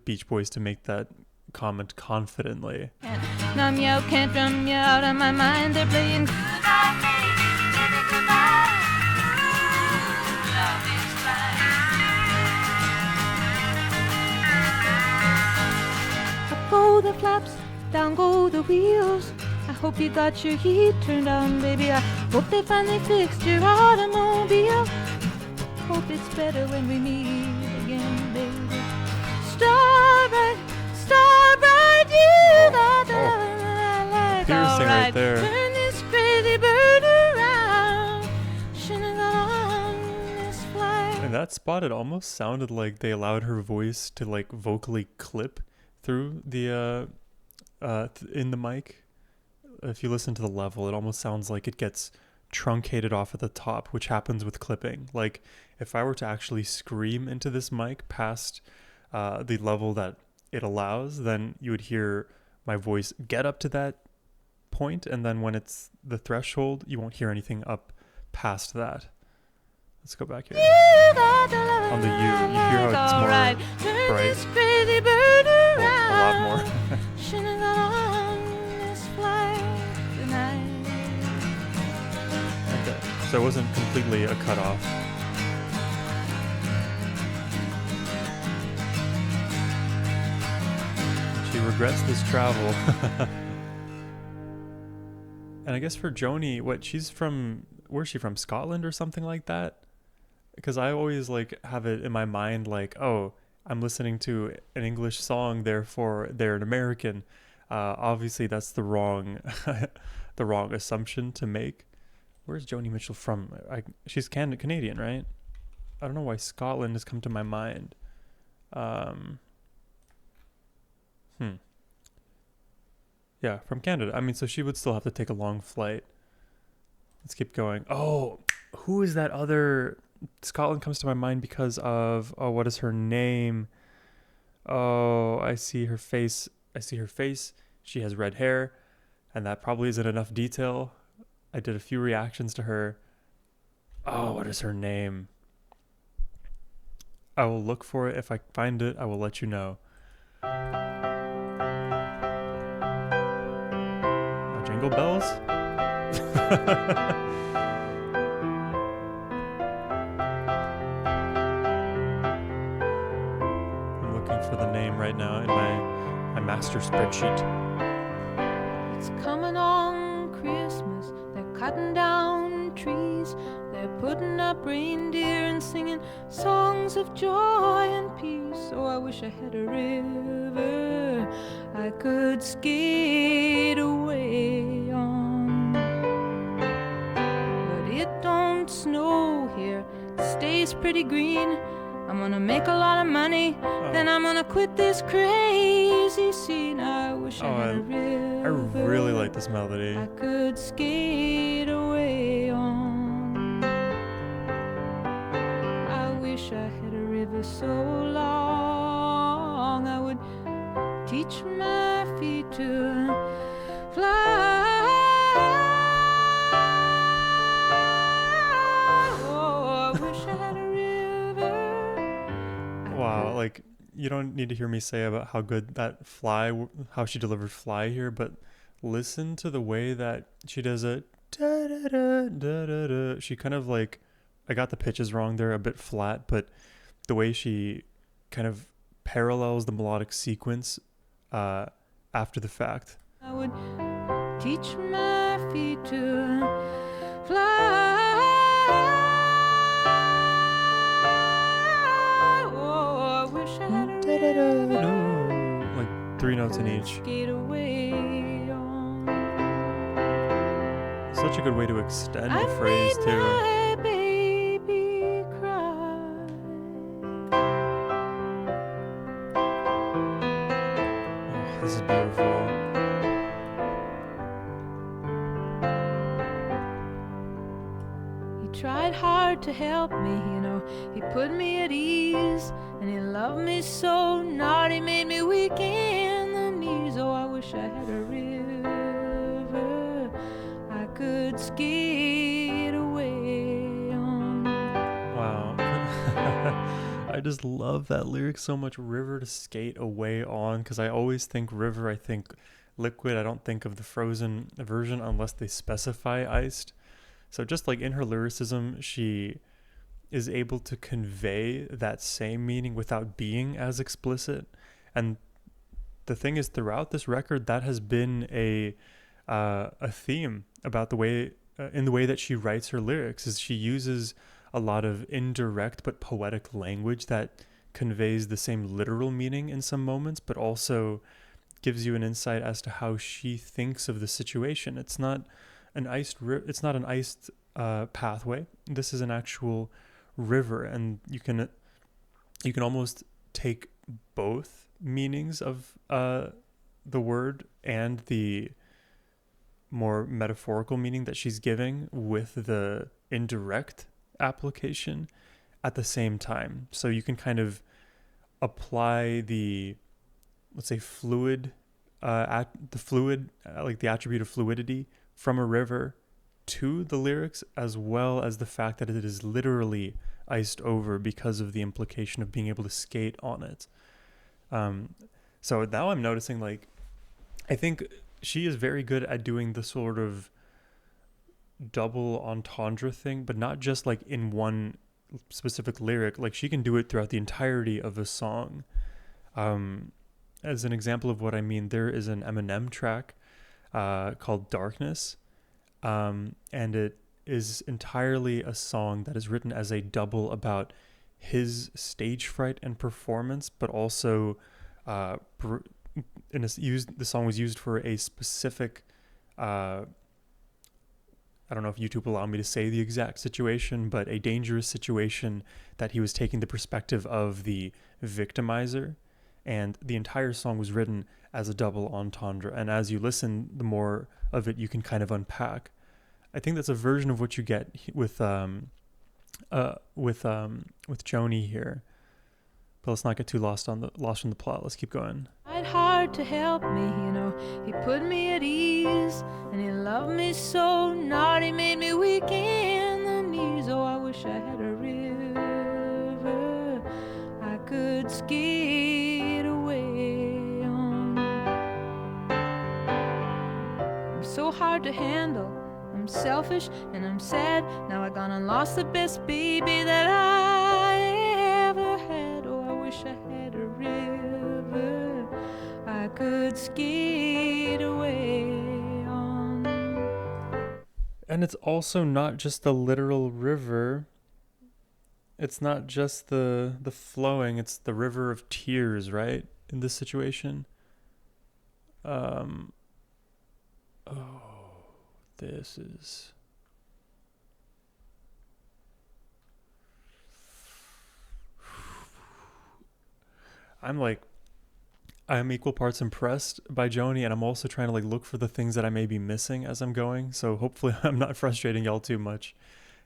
Beach Boys to make that comment confidently. Can't numb you out, can't drum you out of my mind. They're playing goodbye, baby, goodbye. Love is fine. Up go the flaps, down go the wheels. I hope you got your heat turned on, baby. I hope they finally fixed your automobile. Hope it's better when we meet again, baby. Star bright, you got the loving that I like, piercing alright. right there. Turn this crazy bird around. Shouldn't have gone on this flight. And that spot, it almost sounded like they allowed her voice to like vocally clip through the in the mic. If you listen to the level, it almost sounds like it gets truncated off at the top, which happens with clipping. Like if I were to actually scream into this mic past the level that it allows, then you would hear my voice get up to that point, and then when it's the threshold, you won't hear anything up past that. Let's go back here. On the U, you hear how it's more bright. Well, a lot more. Okay, so it wasn't completely a cutoff. She regrets this travel. And I guess for Joni, where's she from? Scotland or something like that? Because I always like have it in my mind like, oh, I'm listening to an English song, therefore they're an American. Obviously, that's the wrong assumption to make. Where's Joni Mitchell from? She's Canadian, right? I don't know why Scotland has come to my mind. Yeah, from Canada. I mean, so she would still have to take a long flight. Let's keep going. Oh, who is that other? Scotland comes to my mind because of, what is her name? Oh, I see her face. She has red hair, and that probably isn't enough detail. I did a few reactions to her. Oh, what is her name? I will look for it. If I find it, I will let you know. Jingle bells? I'm looking for the name right now in my master spreadsheet. It's coming on Christmas. They're cutting down trees. They're putting up reindeer and singing songs of joy and peace. Oh, I wish I had a river I could skate away on. But it don't snow here. It stays pretty green. I'm gonna make a lot of money, then I'm gonna quit this crazy scene. I wish I had a river I really like this melody. I could skate away on. I wish I had a river so long I would teach my feet to fly. Oh, I wish I had a river. Wow, like you don't need to hear me say about how good that how she delivered fly here, but listen to the way that she does it. Da, da, da, da, da, da. She kind of like, I got the pitches wrong there, a bit flat, but the way she kind of parallels the melodic sequence after the fact. I would teach my feet to fly. Oh, I wish I had a river. Like 3 notes in each. Skate away on. Such a good way to extend I the phrase made too. my baby cry. Oh, this is beautiful. He tried hard to help me, you know. He put me at ease, and he loved me so. Not he made me weak in the knees. Oh, I wish I had a river I could skate away on. Wow. I just love that lyric so much. River to skate away on, because I always think river, I think liquid. I don't think of the frozen version unless they specify iced. So just like in her lyricism, she is able to convey that same meaning without being as explicit. And the thing is, throughout this record, that has been a theme about the way in the way that she writes her lyrics. Is she uses a lot of indirect but poetic language that conveys the same literal meaning in some moments, but also gives you an insight as to how she thinks of the situation. It's not an iced pathway. This is an actual river, and you can almost take both meanings of the word and the more metaphorical meaning that she's giving with the indirect application at the same time. So you can kind of apply the, let's say, fluid, like the attribute of fluidity from a river to the lyrics, as well as the fact that it is literally iced over because of the implication of being able to skate on it. So now I'm noticing, like, I think she is very good at doing the sort of double entendre thing, but not just like in one specific lyric. Like, she can do it throughout the entirety of a song. As an example of what I mean, there is an Eminem track called Darkness, and it is entirely a song that is written as a double about his stage fright and performance, but also the song was used for a specific I don't know if YouTube will allow me to say the exact situation, but a dangerous situation that he was taking the perspective of the victimizer. And the entire song was written as a double entendre. And as you listen, the more of it you can kind of unpack. I think that's a version of what you get with Joni here. But let's not get too lost in the plot. Let's keep going. Tried hard to help me, he put me at ease, and he loved me so not, he made me weak in the knees. Oh, I wish I had a river I could skate away on. I'm so hard to handle, I'm selfish and I'm sad. Now I gone and lost the best baby that I ever had. Oh, I wish I had a river I could skate away on. And it's also not just the literal river. It's not just the flowing. It's the river of tears, right? In this situation. This is. I'm equal parts impressed by Joni, and I'm also trying to like look for the things that I may be missing as I'm going. So hopefully I'm not frustrating y'all too much.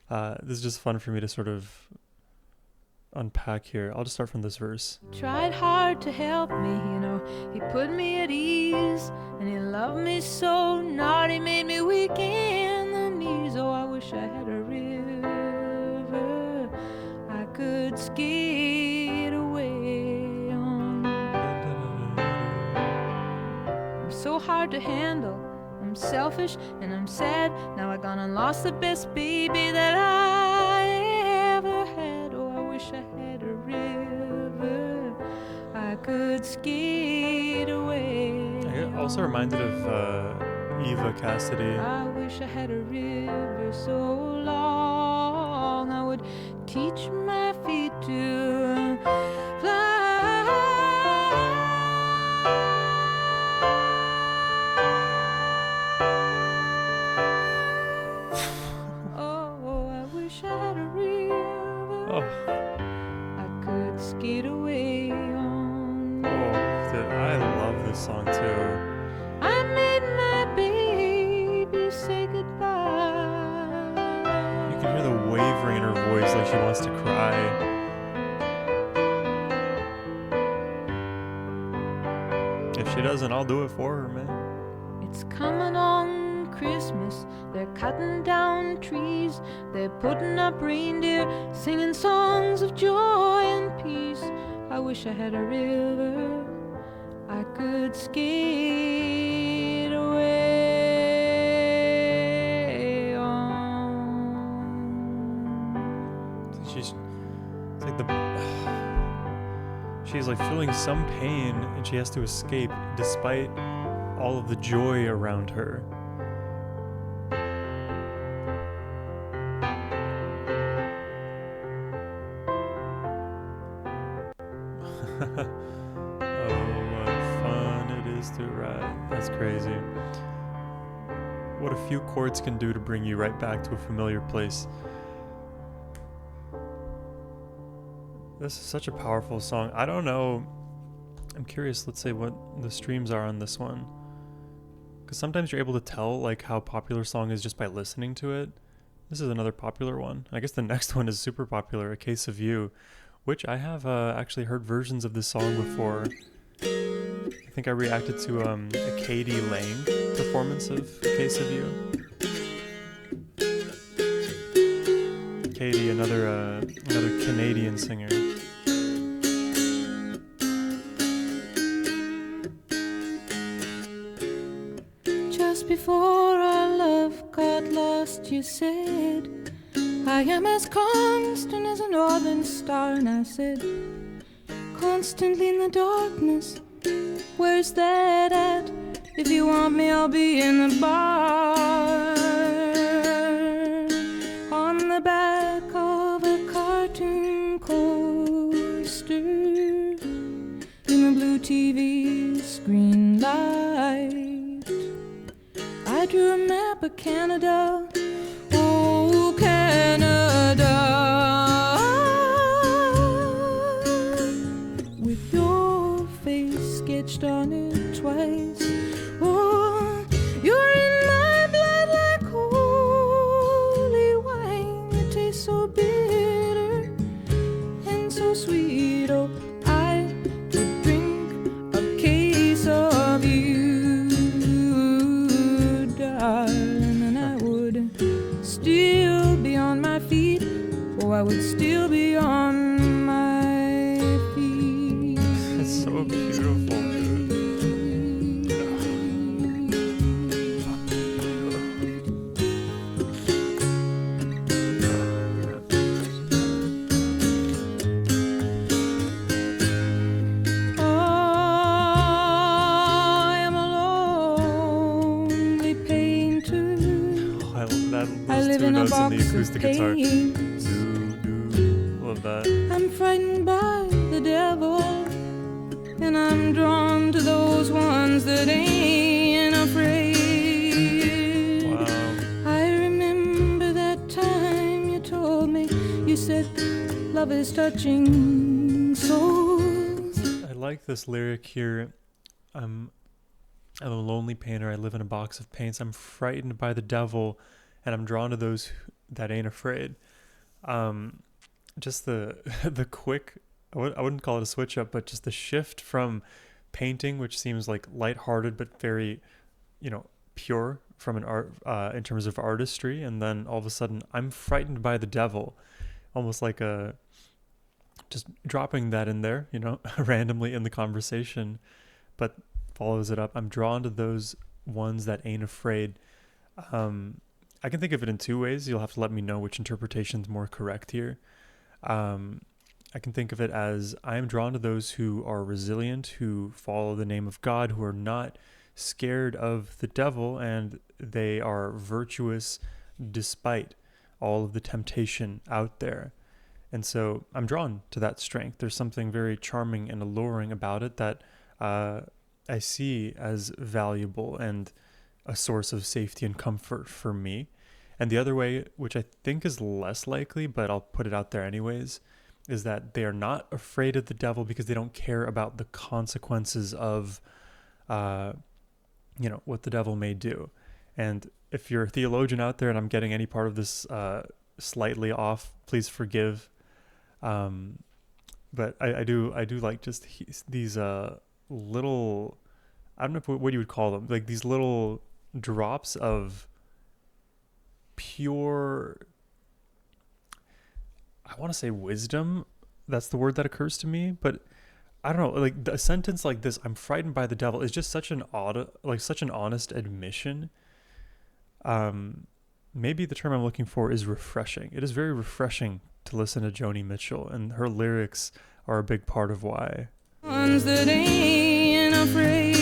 This is just fun for me to sort of unpack here. I'll just start from this verse. Tried hard to help me, he put me at ease, and he loved me so not, he made me weak in the knees. Oh, I wish I had a river I could skate away on. I'm so hard to handle, I'm selfish and I'm sad. Now I gone and lost the best baby that I ever had. Oh, I wish I had a river I could skate away. I get also reminded of Eva Cassidy. I wish I had a river so long I would teach my feet to fly. Oh, I wish I had a river I could skate away on. Oh, dude, I love this song too. I made my baby say goodbye. You can hear the wavering in her voice, like she wants to cry. If she doesn't, I'll do it for her, man. It's coming on Christmas, they're cutting down trees, they're putting up reindeer, singing songs of joy and peace. I wish I had a river I could skate away on. It's like she's like feeling some pain, and she has to escape despite all of the joy around her. Oh, what fun it is to ride. That's crazy. What a few chords can do to bring you right back to a familiar place. This is such a powerful song. I don't know. I'm curious, let's say what the streams are on this one. because sometimes you're able to tell like how popular a song is just by listening to it. This is another popular one. I guess the next one is super popular, A Case of You, which I have actually heard versions of this song before. I think I reacted to a Katie Lang performance of A Case of You. Katie, another Canadian singer. Just before our love got lost, you said, I am as constant as a northern star. And I said, constantly in the darkness, where's that at? If you want me, I'll be in the bar. On the back of a cartoon coaster, in the blue TV screen light, I drew a map of Canada. Oh, Canada, with your face sketched on it twice. Oh, you're in my blood like holy wine. It tastes so bitter and so sweet. Oh, I could drink a case of you, darling, and I would still be on my feet. Oh, I would still be on my feet. It's so beautiful, dude. I am a lonely painter. I love that. I Those live two in a notes on box the of acoustic guitar. paints. Love that. I'm frightened by the devil, and I'm drawn to those ones that ain't afraid. Wow. I remember that time you told me, you said, love is touching souls. I like this lyric here. I'm a lonely painter. I live in a box of paints. I'm frightened by the devil, and I'm drawn to those that ain't afraid. Just the the quick, I wouldn't call it a switch up, but just the shift from painting, which seems like lighthearted but very, pure from an art in terms of artistry, and then all of a sudden I'm frightened by the devil, almost like a just dropping that in there, randomly in the conversation, but follows it up. I'm drawn to those ones that ain't afraid. I can think of it in two ways. You'll have to let me know which interpretation is more correct here. I can think of it as I am drawn to those who are resilient, who follow the name of God, who are not scared of the devil, and they are virtuous despite all of the temptation out there. And so I'm drawn to that strength. There's something very charming and alluring about it that I see as valuable and a source of safety and comfort for me. And the other way, which I think is less likely, but I'll put it out there anyways, is that they are not afraid of the devil because they don't care about the consequences of, what the devil may do. And if you're a theologian out there and I'm getting any part of this slightly off, please forgive. But I do like just these little, I don't know what you would call them, like these little drops of pure, I want to say wisdom. That's the word that occurs to me, but I don't know, like a sentence like this, I'm frightened by the devil, is just such an honest admission. Maybe the term I'm looking for is refreshing. It is very refreshing to listen to Joni Mitchell, and her lyrics are a big part of why. Ones that ain't afraid.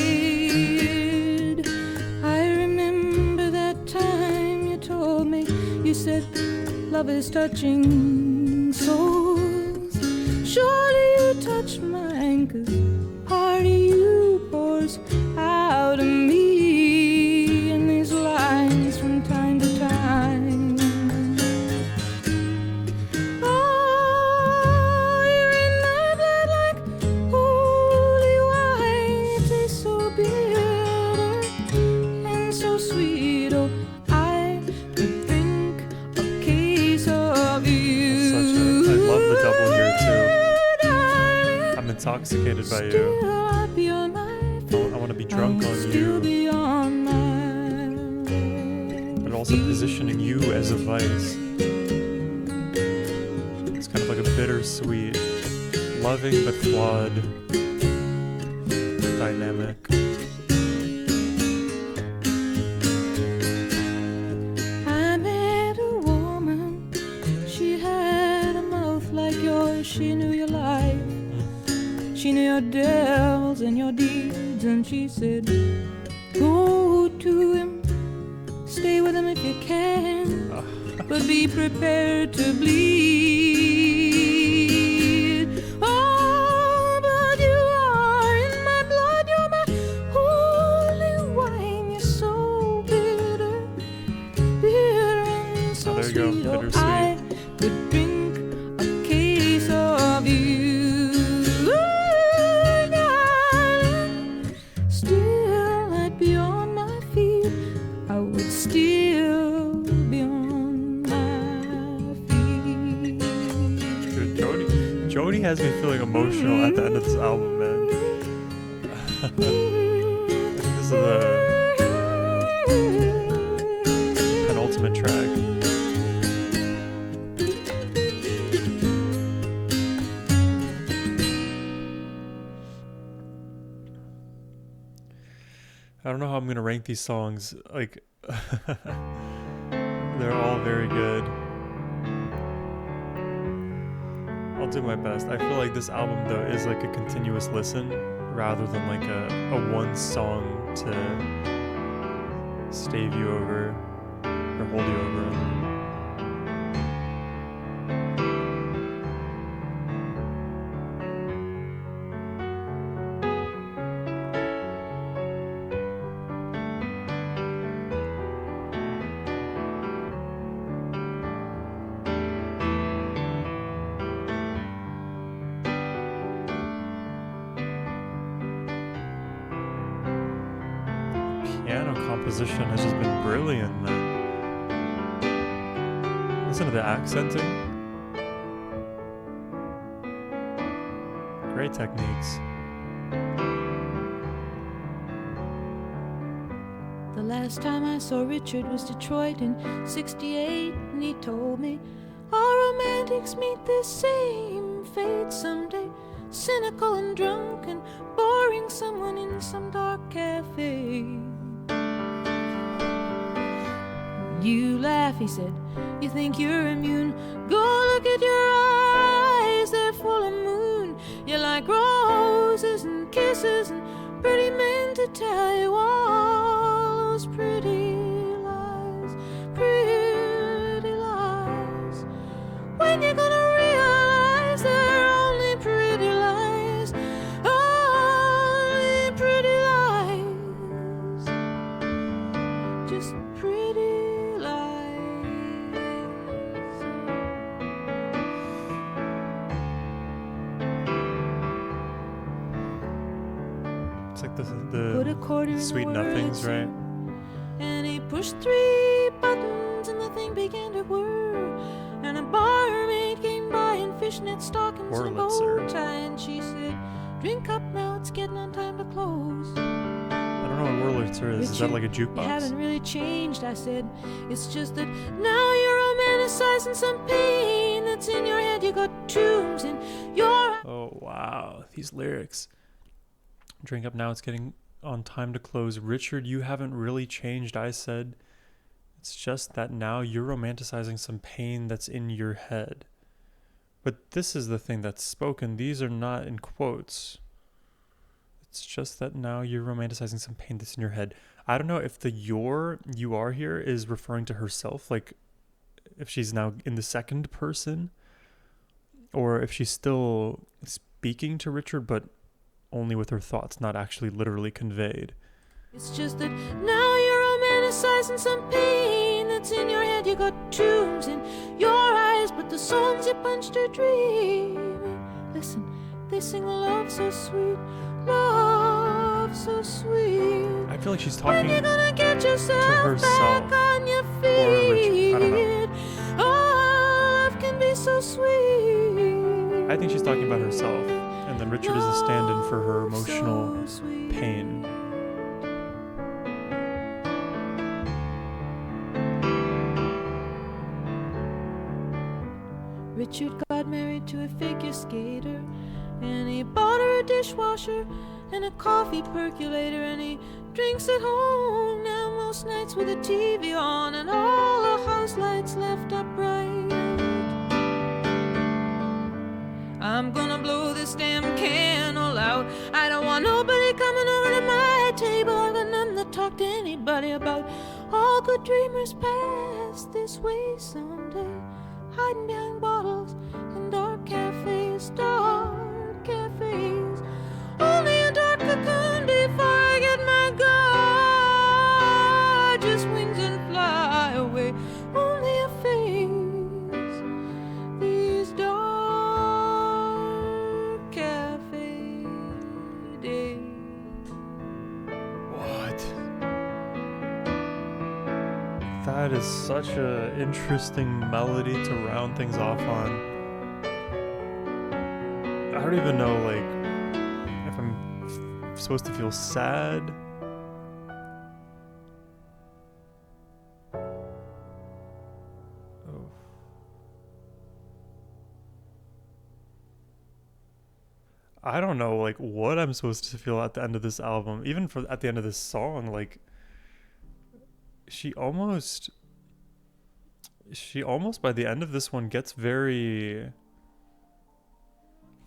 I remember that time you told me, you said, love is touching souls. Surely you touch mine, 'cause part of you pours out of me in these lines from time to time. Oh, you're in my blood like holy wine. It tastes so bitter and intoxicated by you. Still I'd be on my feet. I want to be drunk on Still you. be on my But also positioning you as a vice. It's kind of like a bittersweet, loving but flawed dynamic. I met a woman, she had a mouth like yours, she knew your life, she knew your devils and your deeds, and she said, go to him, stay with him if you can, but be prepared to bleed. Oh, but you are in my blood, you're my holy wine, you're so bitter, bitter and so there you go, sweet. bittersweet. Oh, I could drink a case of you, darling. Still I'd be on my feet, I would still be on my feet. Dude, Joni has me feeling emotional at the end of this album, man. I think this is the penultimate track. I don't know how I'm gonna rank these songs. Like, they're all very good. I'll do my best. I feel like this album though is like a continuous listen rather than like a one song to stave you over or hold you over. Piano composition has just been brilliant, man. Listen to the accenting. Great techniques. The last time I saw Richard was Detroit in '68, and he told me all romantics meet the same fate someday. Cynical and drunk and boring someone in some dark cafe. You laugh, he said, you think you're immune. Go look at your eyes, they're full of moon. You like roses and kisses and pretty men to tell you all those pretty lies, pretty lies. When you're gonna realize they're only pretty lies, only pretty lies, just pretty lies. It's like Put a the quarter in sweet the nothings, words, right? and he pushed 3 buttons and the thing began to whir. And a barmaid came by in fishnet stockings and a bow Wurlitzer. tie, and she said, drink up now, it's getting on time to close. I don't know what Wurlitzer is. Is that like a You jukebox? haven't really changed, I said. It's just that now you're romanticizing some pain that's in your head. You got tombs in your Oh, wow. These lyrics. Drink up now, it's getting on time to close. Richard, you haven't really changed, I said. It's just that now you're romanticizing some pain that's in your head. But this is the thing that's spoken. These are not in quotes. It's just that now you're romanticizing some pain that's in your head. I don't know if the you are here is referring to herself, like if she's now in the second person, or if she's still speaking to Richard, but only with her thoughts, not actually literally conveyed. It's just that now you're romanticizing some pain that's in your head. You got tombs in your eyes, but the songs you punched are dreaming. Listen, they sing love so sweet, love so sweet. I feel like she's When talking you gonna get yourself herself back on your or Richard. I don't know. feet? Oh, love can be so sweet. I think she's talking about herself, and then Richard is a stand-in for her emotional pain. Richard got married to a figure skater, and he bought her a dishwasher and a coffee percolator, and he drinks at home now most nights with the TV on and all the house lights left up bright. I'm gonna blow this damn candle out. I don't want nobody coming over to my table. I've got nothing to talk to anybody about. All good dreamers pass this way someday, hiding behind bottles in dark cafes, dark cafes. Only a dark cocoon before I get my gorgeous wings and fly away. Only a phase, these dark cafe days. What? That is such a interesting melody to round things off on. I don't even know, like, if I'm supposed to feel sad. Oh. I don't know, like, what I'm supposed to feel at the end of this album. Even at the end of this song, like, she almost by the end of this one gets very,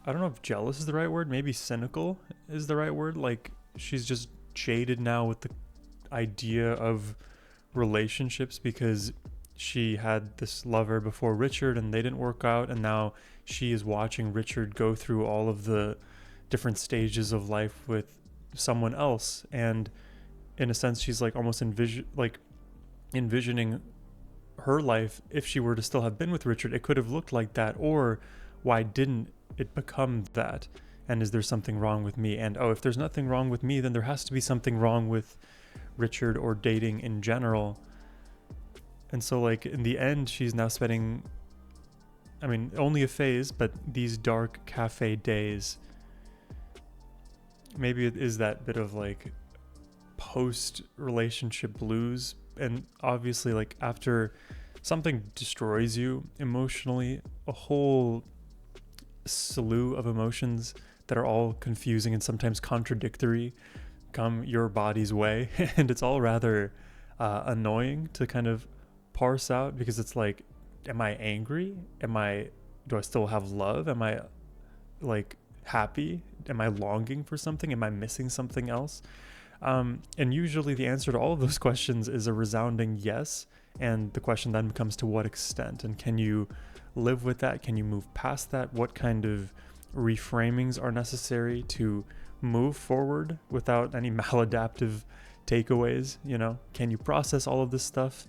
I don't know if jealous is the right word, maybe cynical is the right word. Like, she's just jaded now with the idea of relationships because she had this lover before Richard and they didn't work out, and now she is watching Richard go through all of the different stages of life with someone else, and in a sense she's like almost envisioning her life. If she were to still have been with Richard, it could have looked like that, or why didn't it become that? And is there something wrong with me? And if there's nothing wrong with me, then there has to be something wrong with Richard or dating in general. And so, like, in the end, she's now spending, I mean, only a phase, but these dark cafe days. Maybe it is that bit of like post-relationship blues. And obviously, like, after something destroys you emotionally, a whole slew of emotions that are all confusing and sometimes contradictory come your body's way. And it's all rather annoying to kind of parse out, because it's like, am I angry? Do I still have love? Am I like happy? Am I longing for something? Am I missing something else? And usually the answer to all of those questions is a resounding yes. And the question then becomes, to what extent? And can you live with that? Can you move past that? What kind of reframings are necessary to move forward without any maladaptive takeaways? You know, can you process all of this stuff?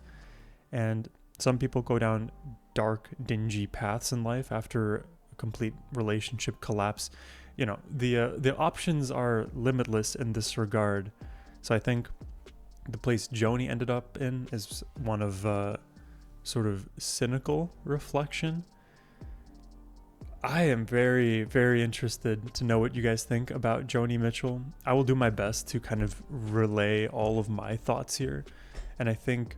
And some people go down dark, dingy paths in life after a complete relationship collapse. You know, the options are limitless in this regard. So I think the place Joni ended up in is one of sort of cynical reflection. I am very, very interested to know what you guys think about Joni Mitchell. I will do my best to kind of relay all of my thoughts here. And I think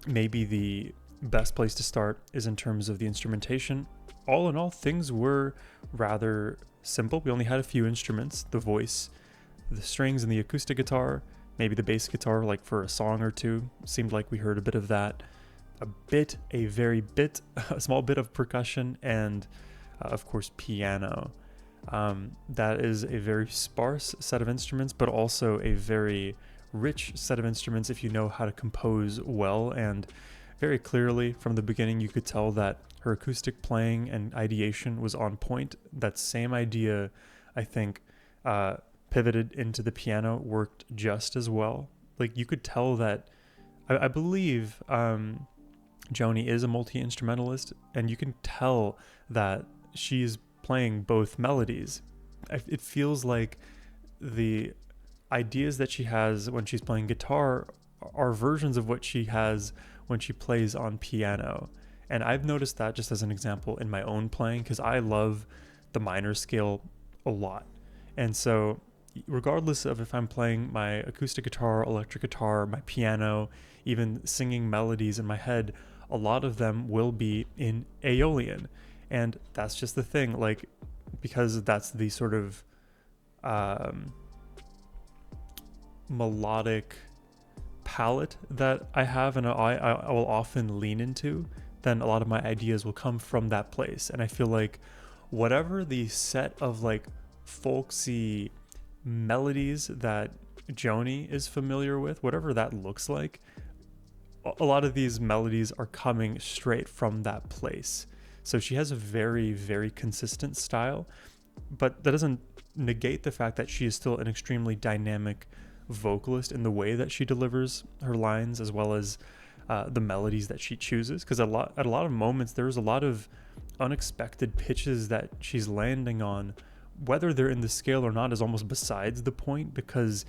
maybe the best place to start is in terms of the instrumentation. All in all, things were rather simple. We only had a few instruments: the voice, the strings, and the acoustic guitar, maybe the bass guitar, like for a song or two. Seemed like we heard a bit of that, a small bit of percussion, and of course piano. That is a very sparse set of instruments, but also a very rich set of instruments if you know how to compose well. And very clearly from the beginning you could tell that her acoustic playing and ideation was on point. That same idea, I think, pivoted into the piano, worked just as well. Like, you could tell that, I believe Joni is a multi-instrumentalist, and you can tell that she's playing both melodies. It feels like the ideas that she has when she's playing guitar are versions of what she has when she plays on piano. And I've noticed that, just as an example, in my own playing, because I love the minor scale a lot. And so regardless of if I'm playing my acoustic guitar, electric guitar, my piano, even singing melodies in my head, a lot of them will be in Aeolian. And that's just the thing, like, because that's the sort of melodic palette that I have and I will often lean into, then a lot of my ideas will come from that place. And I feel like whatever the set of like folksy melodies that Joni is familiar with, whatever that looks like, a lot of these melodies are coming straight from that place. So she has a very, very consistent style, but that doesn't negate the fact that she is still an extremely dynamic vocalist in the way that she delivers her lines, as well as the melodies that she chooses. Because at a lot of moments, there's a lot of unexpected pitches that she's landing on. Whether they're in the scale or not is almost besides the point, because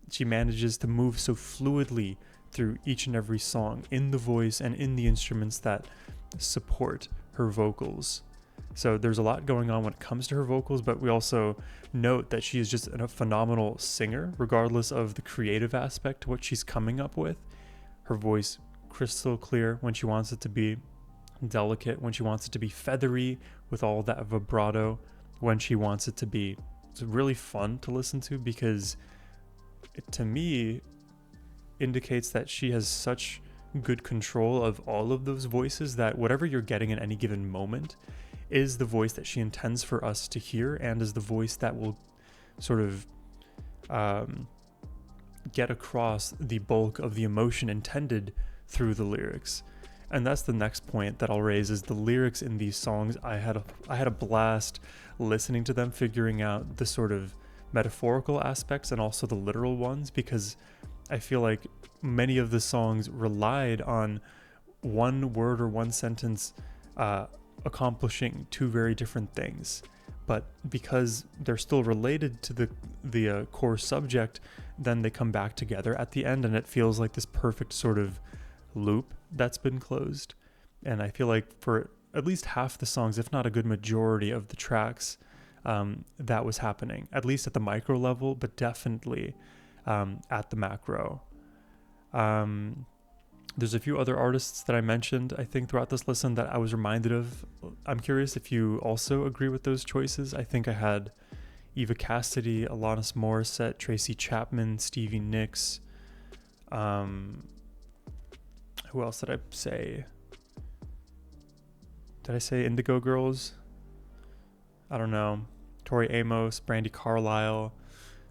she manages to move so fluidly through each and every song in the voice and in the instruments that support her vocals. So there's a lot going on when it comes to her vocals, but we also note that she is just a phenomenal singer, regardless of the creative aspect to what she's coming up with. Her voice crystal clear when she wants it to be, delicate when she wants it to be, feathery with all that vibrato when she wants it to be. It's really fun to listen to because it, to me, indicates that she has such good control of all of those voices that whatever you're getting at any given moment is the voice that she intends for us to hear, and is the voice that will sort of get across the bulk of the emotion intended through the lyrics. And that's the next point that I'll raise, is the lyrics in these songs. I had a blast listening to them, figuring out the sort of metaphorical aspects and also the literal ones, because I feel like many of the songs relied on one word or one sentence accomplishing two very different things. But because they're still related to the core subject, then they come back together at the end, and it feels like this perfect sort of loop that's been closed. And I feel like for at least half the songs, if not a good majority of the tracks, that was happening, at least at the micro level, but definitely at the macro. There's a few other artists that I mentioned, I think, throughout this listen that I was reminded of. I'm curious if you also agree with those choices. I think I had Eva Cassidy, Alanis Morissette, Tracy Chapman, Stevie Nicks. Who else did I say? Did I say Indigo Girls? I don't know. Tori Amos, Brandy Carlisle.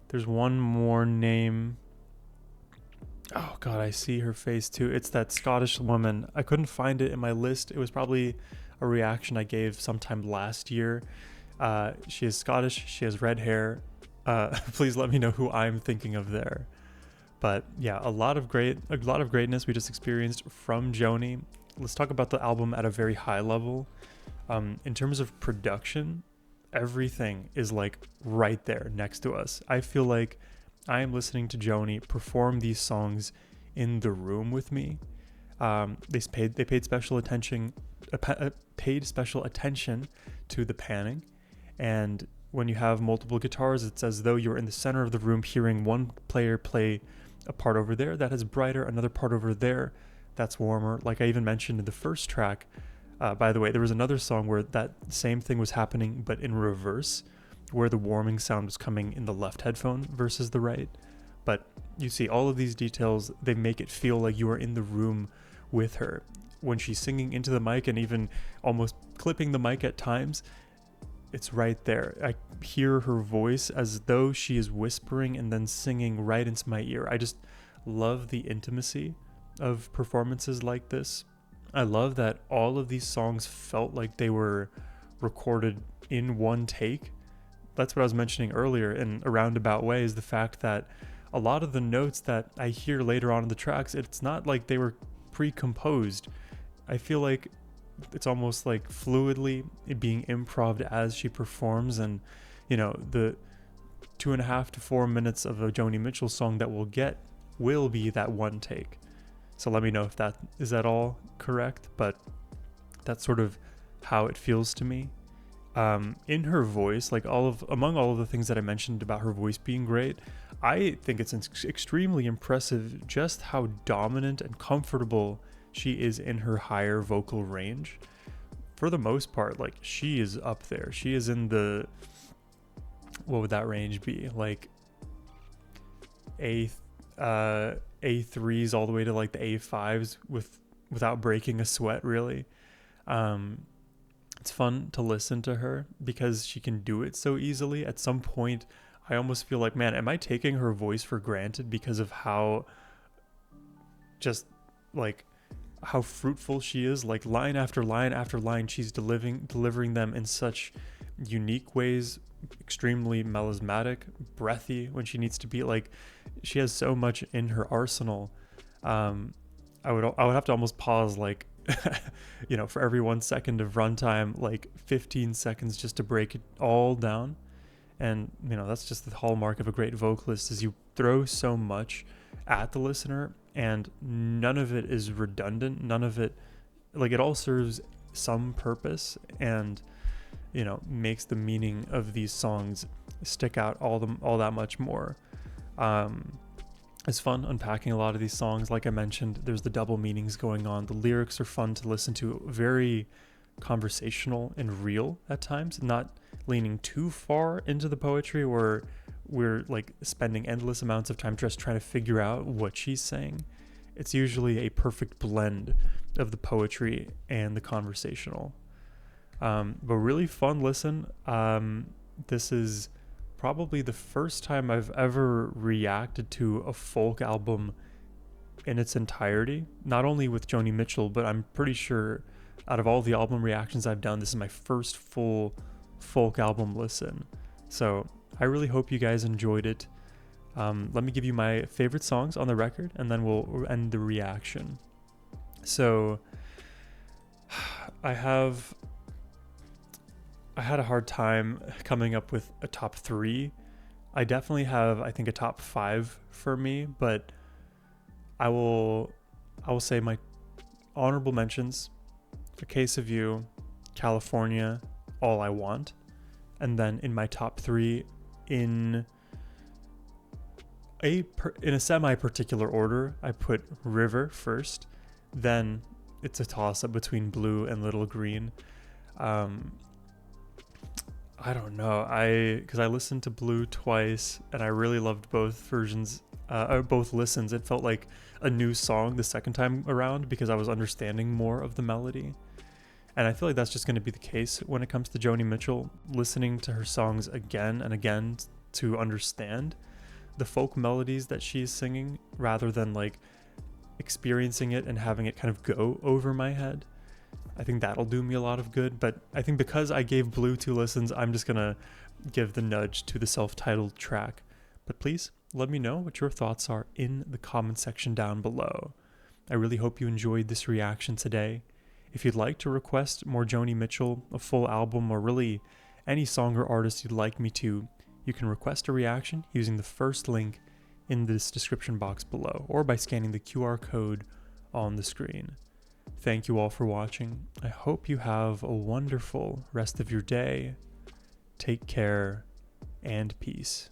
There's one more name. Oh God, I see her face too. It's that Scottish woman. I couldn't find it in my list. It was probably a reaction I gave sometime last year. She is Scottish. She has red hair. Please let me know who I'm thinking of there. But yeah, a lot of greatness we just experienced from Joni. Let's talk about the album at a very high level. In terms of production, everything is like right there next to us. I feel like I am listening to Joni perform these songs in the room with me. They paid special attention to the panning, and when you have multiple guitars, it's as though you're in the center of the room hearing one player play a part over there that is brighter, another part over there that's warmer. Like I even mentioned in the first track, by the way, there was another song where that same thing was happening, but in reverse, where the warming sound was coming in the left headphone versus the right. But you see all of these details, they make it feel like you are in the room with her. When she's singing into the mic and even almost clipping the mic at times, it's right there. I hear her voice as though she is whispering and then singing right into my ear. I just love the intimacy of performances like this. I love that all of these songs felt like they were recorded in one take. That's what I was mentioning earlier in a roundabout way, is the fact that a lot of the notes that I hear later on in the tracks, it's not like they were pre-composed. I feel like it's almost like fluidly being improv as she performs, and you know, the 2.5 to 4 minutes of a Joni Mitchell song that we'll get will be that one take. So let me know if that is at all correct, but that's sort of how it feels to me. in her voice, like among all of the things that I mentioned about her voice being great, I think it's extremely impressive just how dominant and comfortable she is in her higher vocal range. For the most part, like, she is up there. She is in the, what would that range be? Like A3s all the way to like the A5s without breaking a sweat, really. It's fun to listen to her because she can do it so easily. At some point, I almost feel like, man, am I taking her voice for granted because of how just like how fruitful she is? Like, line after line after line, she's delivering them in such unique ways, extremely melismatic, breathy when she needs to be. Like, she has so much in her arsenal. I would have to almost pause, like, for every 1 second of runtime, like 15 seconds just to break it all down. And that's just the hallmark of a great vocalist, is you throw so much at the listener and none of it is redundant. None of it, like, it all serves some purpose and makes the meaning of these songs stick out all that much more. It's fun unpacking a lot of these songs. Like I mentioned, there's the double meanings going on. The lyrics are fun to listen to, very conversational and real at times, not leaning too far into the poetry where we're like spending endless amounts of time just trying to figure out what she's saying. It's usually a perfect blend of the poetry and the conversational. But really fun listen. This is probably the first time I've ever reacted to a folk album in its entirety, not only with Joni Mitchell, but I'm pretty sure out of all the album reactions I've done, this is my first full folk album listen. So I really hope you guys enjoyed it. Let me give you my favorite songs on the record, and then we'll end the reaction. So I had a hard time coming up with a top 3. I definitely have, I think, a top 5 for me, but I will say my honorable mentions: A Case of You, California, All I Want. And then in my top 3, in a semi-particular order, I put River first, then it's a toss-up between Blue and Little Green. I don't know. Because I listened to Blue twice and I really loved both versions, or both listens. It felt like a new song the second time around because I was understanding more of the melody. And I feel like that's just going to be the case when it comes to Joni Mitchell, listening to her songs again and again to understand the folk melodies that she's singing rather than like experiencing it and having it kind of go over my head. I think that'll do me a lot of good, but I think because I gave Blue 2 listens, I'm just gonna give the nudge to the self-titled track. But please let me know what your thoughts are in the comment section down below. I really hope you enjoyed this reaction today. If you'd like to request more Joni Mitchell, a full album, or really any song or artist you'd like me to, you can request a reaction using the first link in this description box below, or by scanning the QR code on the screen. Thank you all for watching. I hope you have a wonderful rest of your day. Take care and peace.